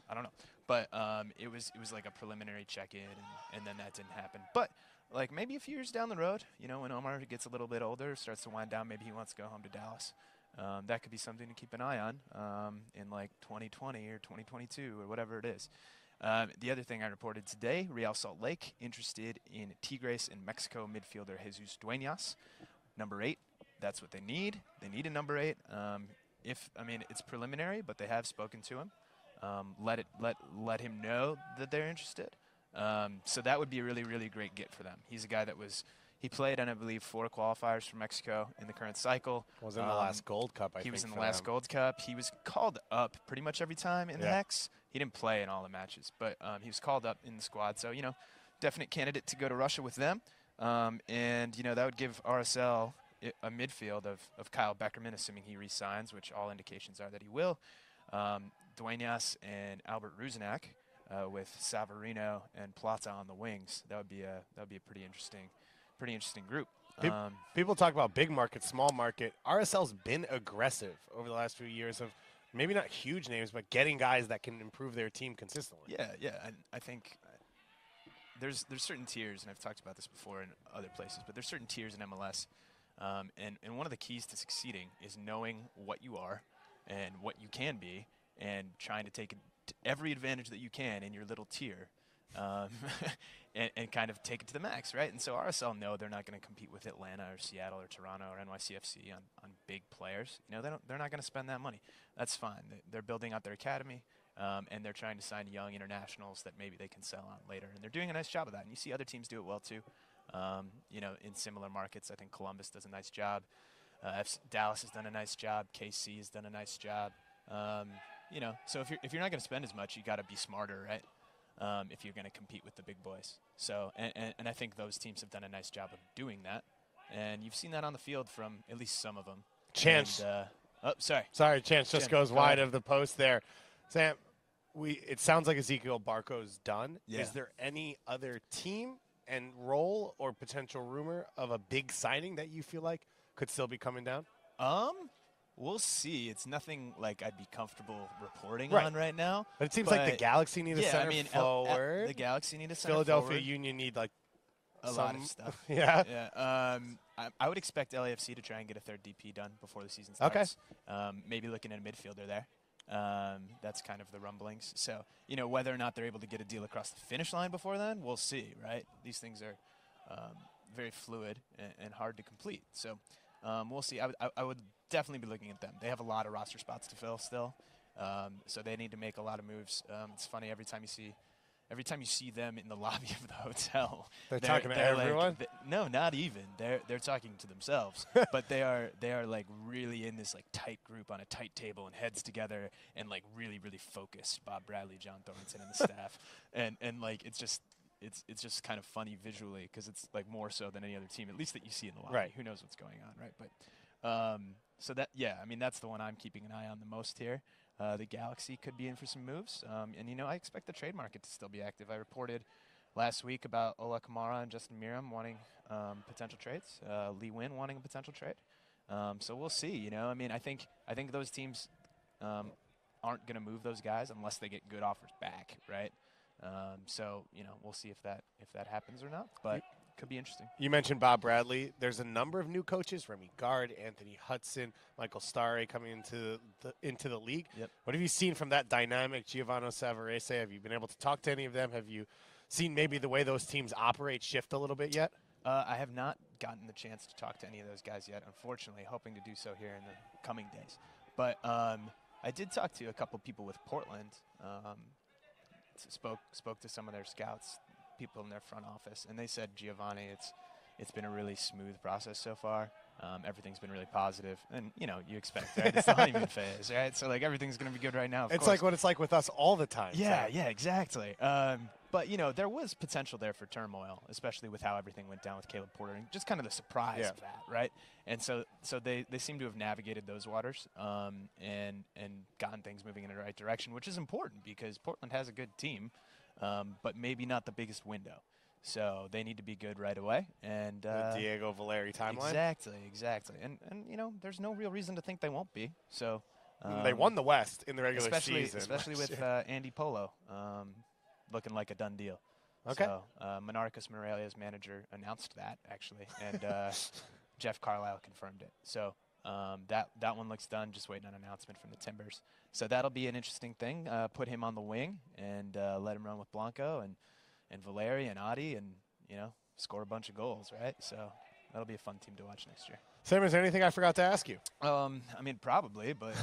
But it was like a preliminary check-in, and then that didn't happen. But like maybe a few years down the road, when Omar gets a little bit older, starts to wind down, maybe he wants to go home to Dallas. That could be something to keep an eye on in like 2020 or 2022 or whatever it is. The other thing I reported today, Real Salt Lake interested in Tigres in Mexico midfielder Jesus Dueñas, number 8. That's what they need. They need a number 8. It's preliminary, but they have spoken to him. Let him know that they're interested. So that would be a really, really great get for them. He's a guy that he played in, I believe, 4 qualifiers for Mexico in the current cycle. Was in the last Gold Cup, I think. He was in the last Gold Cup. He was called up pretty much every time in the Hex. He didn't play in all the matches, but he was called up in the squad. So, definite candidate to go to Russia with them. And that would give RSL a midfield of Kyle Beckerman, assuming he re-signs, which all indications are that he will. Dueñas and Albert Ruzinak with Savarino and Plata on the wings. That would be a pretty interesting group. People talk about big market, small market. RSL's been aggressive over the last few years of maybe not huge names, but getting guys that can improve their team consistently. Yeah. And I think there's certain tiers, and I've talked about this before in other places, but there's certain tiers in MLS. And one of the keys to succeeding is knowing what you are and what you can be and trying to take every advantage that you can in your little tier and kind of take it to the max, right? And so RSL know they're not going to compete with Atlanta or Seattle or Toronto or NYCFC on big players. They're not going to spend that money. That's fine. They're building out their academy, and they're trying to sign young internationals that maybe they can sell on later. And they're doing a nice job of that. And you see other teams do it well too. In similar markets, I think Columbus does a nice job. Dallas has done a nice job. KC has done a nice job. So if you're not going to spend as much, you got to be smarter, right? If you're going to compete with the big boys. So, and I think those teams have done a nice job of doing that. And you've seen that on the field from at least some of them. Chance. Sorry, Chance just goes wide of the post there. Sam, it sounds like Ezekiel Barco's done. Yeah. Is there any other team and role or potential rumor of a big signing that you feel like could still be coming down? We'll see. It's nothing like I'd be comfortable reporting on right now. But it seems like the Galaxy need a center forward. The Galaxy need a center Philadelphia forward. Union need a lot of stuff. Yeah. I would expect LAFC to try and get a third DP done before the season starts. Okay. Maybe looking at a midfielder there. That's kind of the rumblings. So, whether or not they're able to get a deal across the finish line before then, we'll see, right? These things are very fluid and hard to complete. So, we'll see. I would definitely be looking at them. They have a lot of roster spots to fill still. So they need to make a lot of moves. It's funny, every time you see them in the lobby of the hotel, they're talking to everyone. No, not even. They're talking to themselves. But they are like really in this like tight group on a tight table and heads together and like really, really focused. Bob Bradley, John Thornton, and the staff, and like it's just kind of funny visually because it's like more so than any other team, at least that you see in the lobby. Right. Who knows what's going on, right? But so that's the one I'm keeping an eye on the most here. The Galaxy could be in for some moves. And I expect the trade market to still be active. I reported last week about Ola Kamara and Justin Miram wanting potential trades. Lee Wynn wanting a potential trade. So we'll see. I think those teams aren't going to move those guys unless they get good offers back, right? So we'll see if that happens or not. But could be interesting. You mentioned Bob Bradley. There's a number of new coaches: Remy Gard, Anthony Hudson, Michael Starre coming into the league. Yep. What have you seen from that dynamic? Giovanni Savarese. Have you been able to talk to any of them? Have you seen maybe the way those teams operate shift a little bit yet? I have not gotten the chance to talk to any of those guys yet, unfortunately, hoping to do so here in the coming days. But I did talk to a couple people with Portland. Spoke to some of their scouts, people in their front office, and they said, Giovanni, it's been a really smooth process so far. Everything's been really positive, and you expect, right? It's the honeymoon phase, right? So like everything's going to be good right now. Of course. Like what it's like with us all the time. Yeah, exactly. But there was potential there for turmoil, especially with how everything went down with Caleb Porter, and just kind of the surprise of that, right? And so they seem to have navigated those waters and gotten things moving in the right direction, which is important because Portland has a good team, but maybe not the biggest window. So they need to be good right away. And the Diego Valeri timeline. Exactly. And there's no real reason to think they won't be. So they won the West in the regular season, especially with Andy Polo looking like a done deal. Okay. So Monarchus Morelia's manager announced that actually, and Jeff Carlisle confirmed it. So That one looks done. Just waiting on an announcement from the Timbers. So that'll be an interesting thing. Put him on the wing and let him run with Blanco and Valeri and Adi and, score a bunch of goals, right? So that'll be a fun team to watch next year. Sam, is there anything I forgot to ask you? Probably, but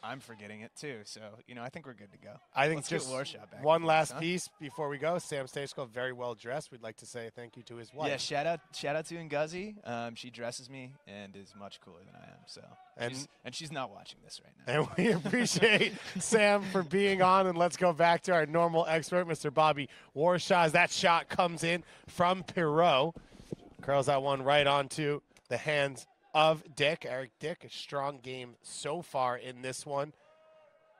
I'm forgetting it too. So, I think we're good to go. I think Let's just get Warshot back one in last this, huh? piece before we go. Sam Stachel, very well dressed. We'd like to say thank you to his wife. Yeah, shout out to Ngozi. She dresses me and is much cooler than I am. So, and she's not watching this right now. And we appreciate Sam for being on. And let's go back to our normal expert, Mr. Bobby Warshaw. As that shot comes in from Perot, curls that one right onto the hands of Dick. Eric Dick, a strong game so far in this one.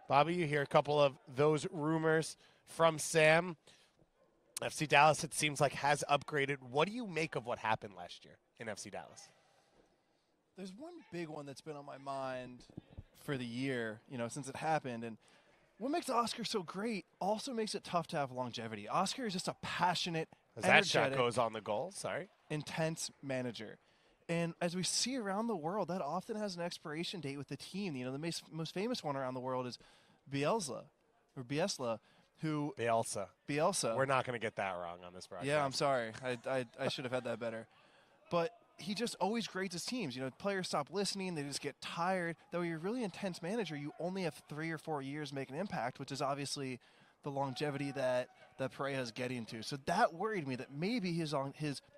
Bobby, you hear a couple of those rumors from Sam. FC Dallas, it seems like, has upgraded. What do you make of what happened last year in FC Dallas? There's one big one that's been on my mind for the year, since it happened. And what makes Oscar so great also makes it tough to have longevity. Oscar is just a passionate, That shot goes on the goal. Sorry. Intense manager. And as we see around the world, that often has an expiration date with the team. The most famous one around the world is Bielsa, who... Bielsa. We're not going to get that wrong on this broadcast. Yeah, I'm sorry. I should have had that better. But he just always grades his teams. Players stop listening. They just get tired. Though you're a really intense manager, you only have 3 or 4 years to make an impact, which is obviously the longevity that Pareja is getting to. So that worried me that maybe his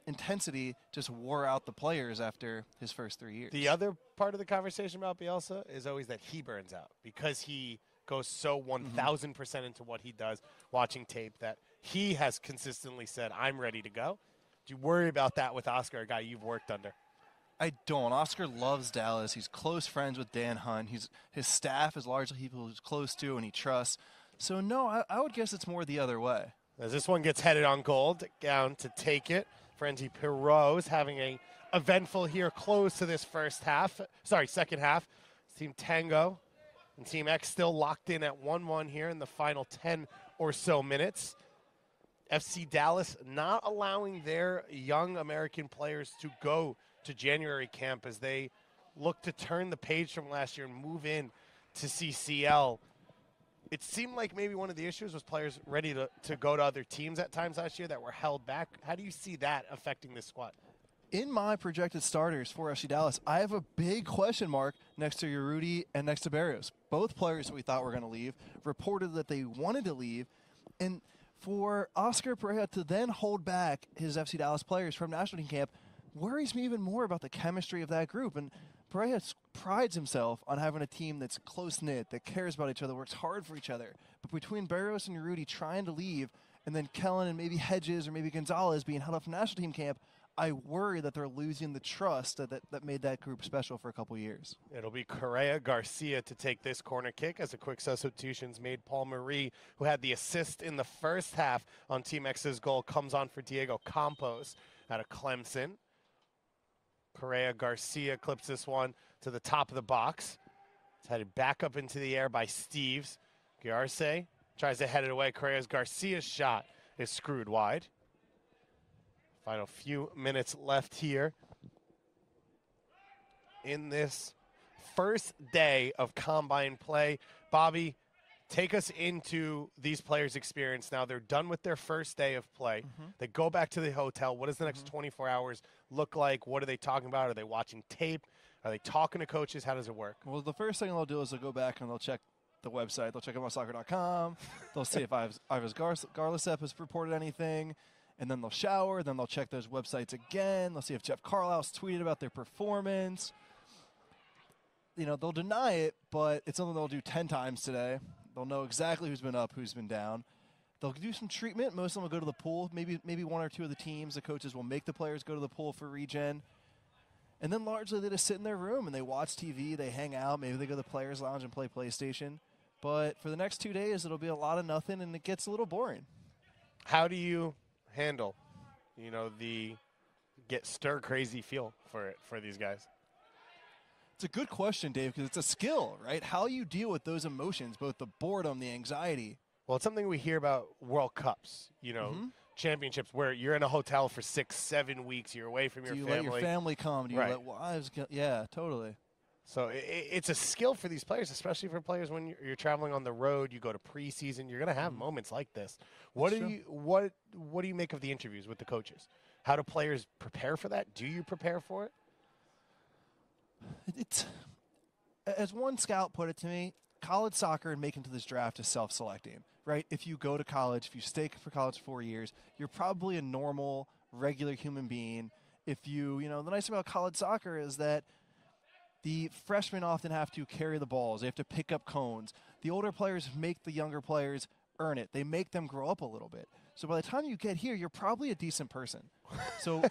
intensity just wore out the players after his first 3 years. The other part of the conversation about Bielsa is always that he burns out because he goes so 1,000% into what he does, watching tape, that he has consistently said, I'm ready to go. Do you worry about that with Oscar, a guy you've worked under? I don't. Oscar loves Dallas. He's close friends with Dan Hunt. His staff is largely people he's close to and he trusts. So, no, I would guess it's more the other way. As this one gets headed on goal, down to take it, Frenzy Perot is having a eventful here close to this second half. Team Tango and Team X still locked in at 1-1 here in the final 10 or so minutes. FC Dallas not allowing their young American players to go to January camp as they look to turn the page from last year and move in to CCL. It seemed like maybe one of the issues was players ready to go to other teams at times last year that were held back. How do you see that affecting this squad? In my projected starters for FC Dallas, I have a big question mark next to Urruti and next to Barrios. Both players that we thought were going to leave reported that they wanted to leave. And for Oscar Pareja to then hold back his FC Dallas players from national team camp worries me even more about the chemistry of that group. And Pareja prides himself on having a team that's close-knit, that cares about each other, works hard for each other. But between Barrios and Urruti trying to leave, and then Kellen and maybe Hedges or maybe Gonzalez being held up from national team camp, I worry that they're losing the trust that made that group special for a couple years. It'll be Correa Garcia to take this corner kick as a quick substitution's made. Paul Marie, who had the assist in the first half on Team X's goal, comes on for Diego Campos out of Clemson. Correa Garcia clips this one to the top of the box. It's headed back up into the air by Steves. Garce tries to head it away. Correa Garcia's shot is screwed wide. Final few minutes left here in this first day of Combine play. Bobby, take us into these players' experience now. They're done with their first day of play. They go back to the hotel. What does the next 24 hours look like? What are they talking about? Are they watching tape? Are they talking to coaches? How does it work? Well, the first thing they'll do is they'll go back and they'll check the website. They'll check MLSsoccer.com. They'll see if Ives Garlicep has reported anything. And then they'll shower. Then they'll check those websites again. They'll see if Jeff Carlisle's tweeted about their performance. They'll deny it, but it's something they'll do 10 times today. They'll know exactly who's been up, who's been down. They'll do some treatment. Most of them will go to the pool. Maybe one or two of the teams, the coaches will make the players go to the pool for regen. And then largely they just sit in their room and they watch TV, they hang out. Maybe they go to the players' lounge and play PlayStation. But for the next 2 days, it'll be a lot of nothing, and it gets a little boring. How do you handle, the get stir-crazy feel for these guys? It's a good question, Dave, because it's a skill, right? How you deal with those emotions, both the boredom, the anxiety. Well, it's something we hear about World Cups. championships where you're in a hotel for 6-7 weeks, you're away from your family. family. Do you let your family come? Do you Right. let wives go? Yeah, totally. So it's a skill for these players, especially for players when you're traveling on the road. You go to preseason. You're going to have moments like this. What do you make of the interviews with the coaches? How do players prepare for that? Do you prepare for it? It's, as one scout put it to me, college soccer and making to this draft is self-selecting, right? If you go to college, if you stay for college 4 years, you're probably a normal, regular human being. If the nice thing about college soccer is that the freshmen often have to carry the balls. They have to pick up cones. The older players make the younger players earn it. They make them grow up a little bit. So by the time you get here, you're probably a decent person. So,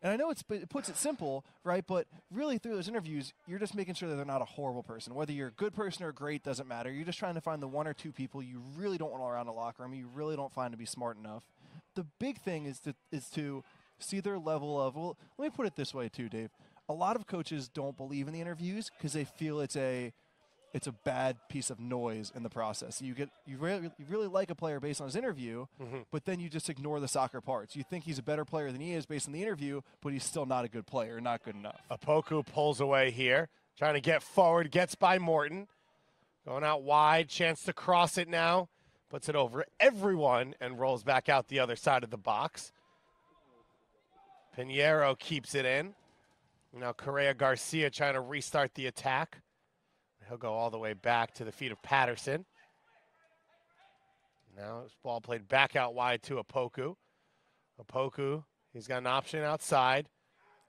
and I know it puts it simple, right? But really through those interviews, you're just making sure that they're not a horrible person. Whether you're a good person or great doesn't matter. You're just trying to find the one or two people you really don't want around the locker room, you really don't find to be smart enough. The big thing is to see their level of, well, let me put it this way too, Dave. A lot of coaches don't believe in the interviews because they feel it's a bad piece of noise in the process. You really like a player based on his interview, but then you just ignore the soccer parts. You think he's a better player than he is based on the interview, but he's still not a good player, not good enough. Opoku pulls away here, trying to get forward, gets by Morton. Going out wide, chance to cross it now. Puts it over everyone and rolls back out the other side of the box. Pinheiro keeps it in. Now Correa Garcia trying to restart the attack. He'll go all the way back to the feet of Patterson. Now this ball played back out wide to Opoku. Opoku, he's got an option outside.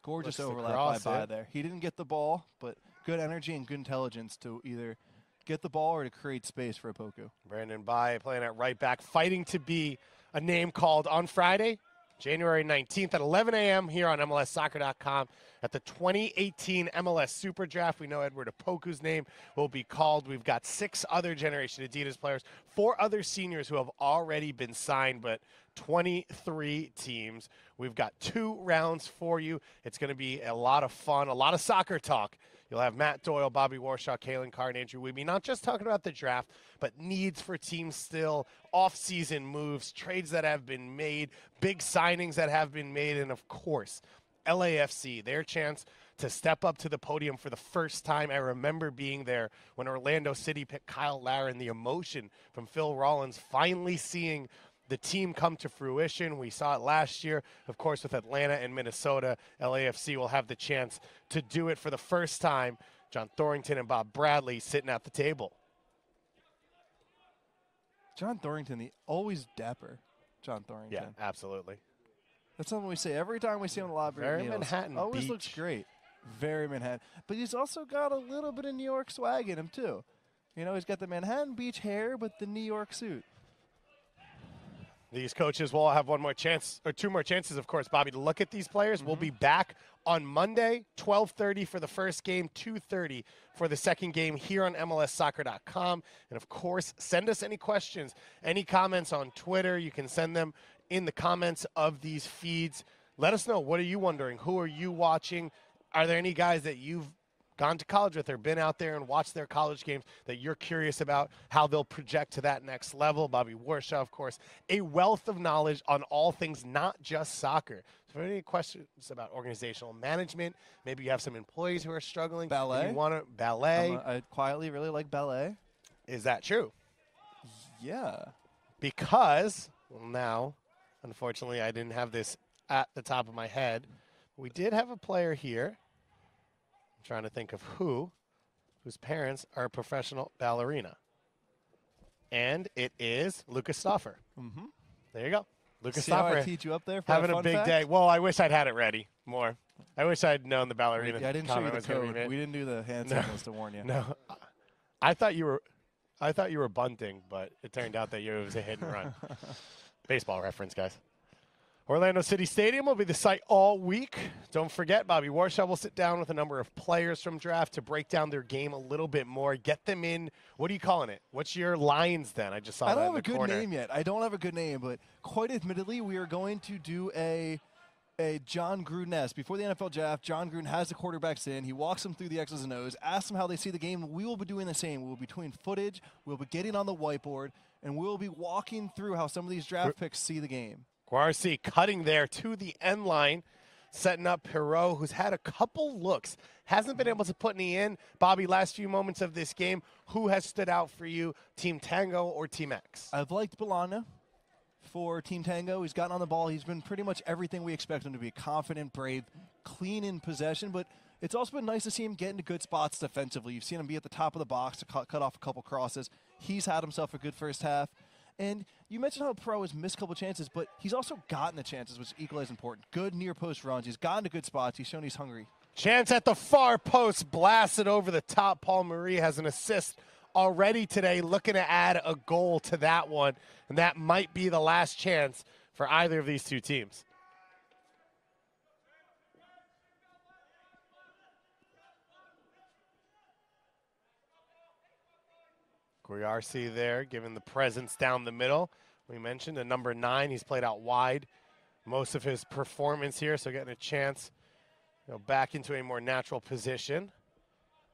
Gorgeous overlap by there. He didn't get the ball, but good energy and good intelligence to either get the ball or to create space for Opoku. Brandon Baye playing at right back, fighting to be a name called on Friday, January 19th at 11 a.m. here on MLSsoccer.com at the 2018 MLS SuperDraft. We know Edward Opoku's name will be called. We've got 6 other Generation Adidas players, 4 other seniors who have already been signed, but 23 teams. We've got 2 rounds for you. It's going to be a lot of fun, a lot of soccer talk. You'll have Matt Doyle, Bobby Warshaw, Kalen Carr, and Andrew Wiebe, not just talking about the draft, but needs for teams still, off-season moves, trades that have been made, big signings that have been made, and, of course, LAFC, their chance to step up to the podium for the first time. I remember being there when Orlando City picked Kyle Larin, the emotion from Phil Rollins, finally seeing the team come to fruition. We saw it last year, of course, with Atlanta and Minnesota. LAFC will have the chance to do it for the first time. John Thorrington and Bob Bradley sitting at the table. John Thorrington, always dapper. John Thorrington. Yeah, absolutely. That's something we say every time we see him in the lobby. Very Manhattan always Beach. Looks great. Very Manhattan. But he's also got a little bit of New York swag in him, too. He's got the Manhattan Beach hair, but the New York suit. These coaches will have one more chance, or 2 more chances, of course, Bobby, to look at these players. We'll be back on Monday, 12:30 for the first game, 2:30 for the second game here on MLSsoccer.com. And, of course, send us any questions, any comments on Twitter. You can send them in the comments of these feeds. Let us know. What are you wondering? Who are you watching? Are there any guys that you've gone to college with or been out there and watched their college games that you're curious about how they'll project to that next level? Bobby Warshaw, of course, a wealth of knowledge on all things, not just soccer. So if you have any questions about organizational management, maybe you have some employees who are struggling. Ballet. You want to ballet. I quietly really like ballet. Is that true? Yeah. Because, well, now, unfortunately, I didn't have this at the top of my head. We did have a player here. I'm trying to think of whose parents are a professional ballerina. And it is Lucas Stauffer. Mm-hmm. There you go. Lucas See how Stauffer I teach you up there for having a a fun big fact? day. Well, I wish I'd had it ready more. I wish I'd known the ballerina. Yeah, I didn't show you comment the was gonna be code. made. We didn't do the hand No. signals to warn you. No. I thought you were bunting, but it turned out that it was a hit and run. Baseball reference, guys. Orlando City Stadium will be the site all week. Don't forget, Bobby Warshaw will sit down with a number of players from draft to break down their game a little bit more, get them in. What are you calling it? What's your lines then? I just saw that in the I don't have a corner. good name yet. I don't have a good name, but quite admittedly, we are going to do a John Gruden-esque. Before the NFL draft, John Gruden has the quarterbacks in. He walks them through the X's and O's, asks them how they see the game. We will be doing the same. We will be tweeting footage. We'll be getting on the whiteboard, and we'll be walking through how some of these draft picks see the game. Guarci cutting there to the end line, setting up Perot, who's had a couple looks. Hasn't been able to put any in. Bobby, last few moments of this game, who has stood out for you, Team Tango or Team X? I've liked Bologna for Team Tango. He's gotten on the ball. He's been pretty much everything we expect him to be. Confident, brave, clean in possession, but it's also been nice to see him get into good spots defensively. You've seen him be at the top of the box to cut off a couple crosses. He's had himself a good first half. And you mentioned how Pro has missed a couple chances, but he's also gotten the chances, which is equally as important. Good near-post runs. He's gotten to good spots. He's shown he's hungry. Chance at the far post, blasted over the top. Paul Marie has an assist already today, looking to add a goal to that one. And that might be the last chance for either of these two teams. Guarci there, giving the presence down the middle. We mentioned a number 9. He's played out wide most of his performance here, so getting a chance, back into a more natural position.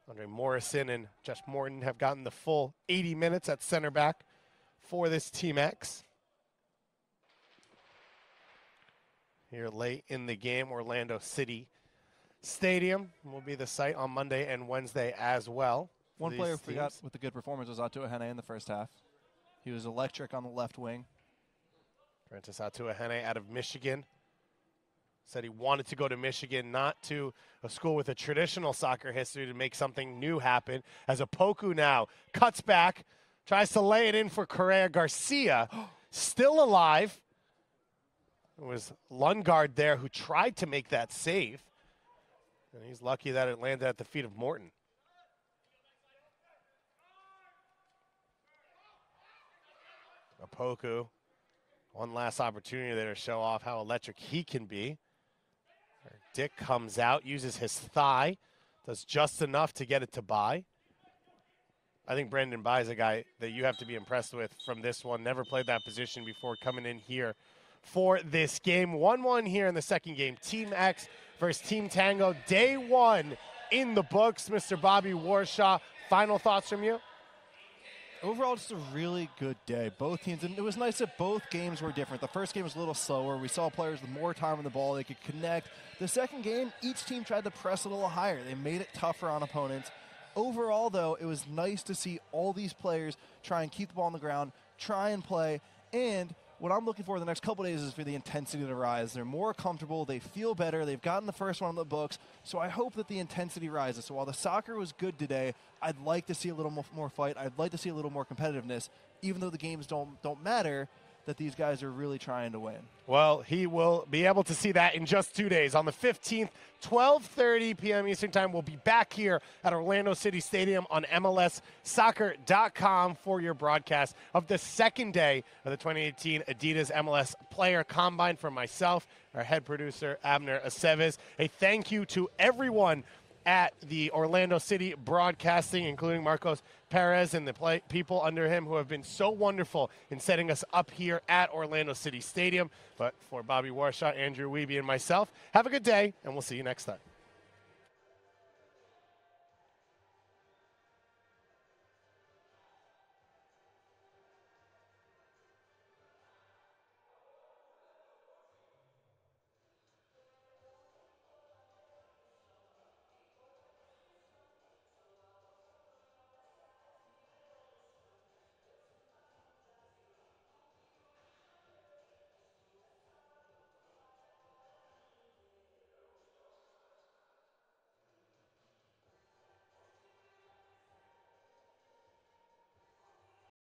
Andre Morrison and Josh Morton have gotten the full 80 minutes at center back for this Team X. Here late in the game, Orlando City Stadium will be the site on Monday and Wednesday as well. One player forgot with the good performance was Atua Hene in the first half. He was electric on the left wing. Francis Atua Hene out of Michigan. Said he wanted to go to Michigan, not to a school with a traditional soccer history, to make something new happen. As Opoku now cuts back, tries to lay it in for Correa Garcia. Still alive. It was Lundgaard there who tried to make that save. And he's lucky that it landed at the feet of Morton. Opoku, one last opportunity there to show off how electric he can be. Dick comes out, uses his thigh, does just enough to get it to Bai. I think Brandon Bai is a guy that you have to be impressed with from this one. Never played that position before coming in here for this game. 1-1 here in the second game. Team X versus Team Tango. Day 1 in the books. Mr. Bobby Warshaw, final thoughts from you? Overall, just a really good day. Both teams, and it was nice that both games were different. The first game was a little slower. We saw players with more time on the ball. They could connect. The second game, each team tried to press a little higher. They made it tougher on opponents. Overall, though, it was nice to see all these players try and keep the ball on the ground, try and play, and what I'm looking for the next couple days is for the intensity to rise. They're more comfortable. They feel better. They've gotten the first one in the books. So I hope that the intensity rises. So while the soccer was good today, I'd like to see a little more fight. I'd like to see a little more competitiveness, even though the games don't matter, that these guys are really trying to win. Well, he will be able to see that in just 2 days. On the 15th, 12:30 p.m. Eastern Time, we'll be back here at Orlando City Stadium on MLSsoccer.com for your broadcast of the second day of the 2018 Adidas MLS Player Combine. For myself, our head producer, Abner Aceves, a thank you to everyone at the Orlando City Broadcasting, including Marcos Perez and the people under him who have been so wonderful in setting us up here at Orlando City Stadium. But for Bobby Warshaw, Andrew Wiebe, and myself, have a good day, and we'll see you next time.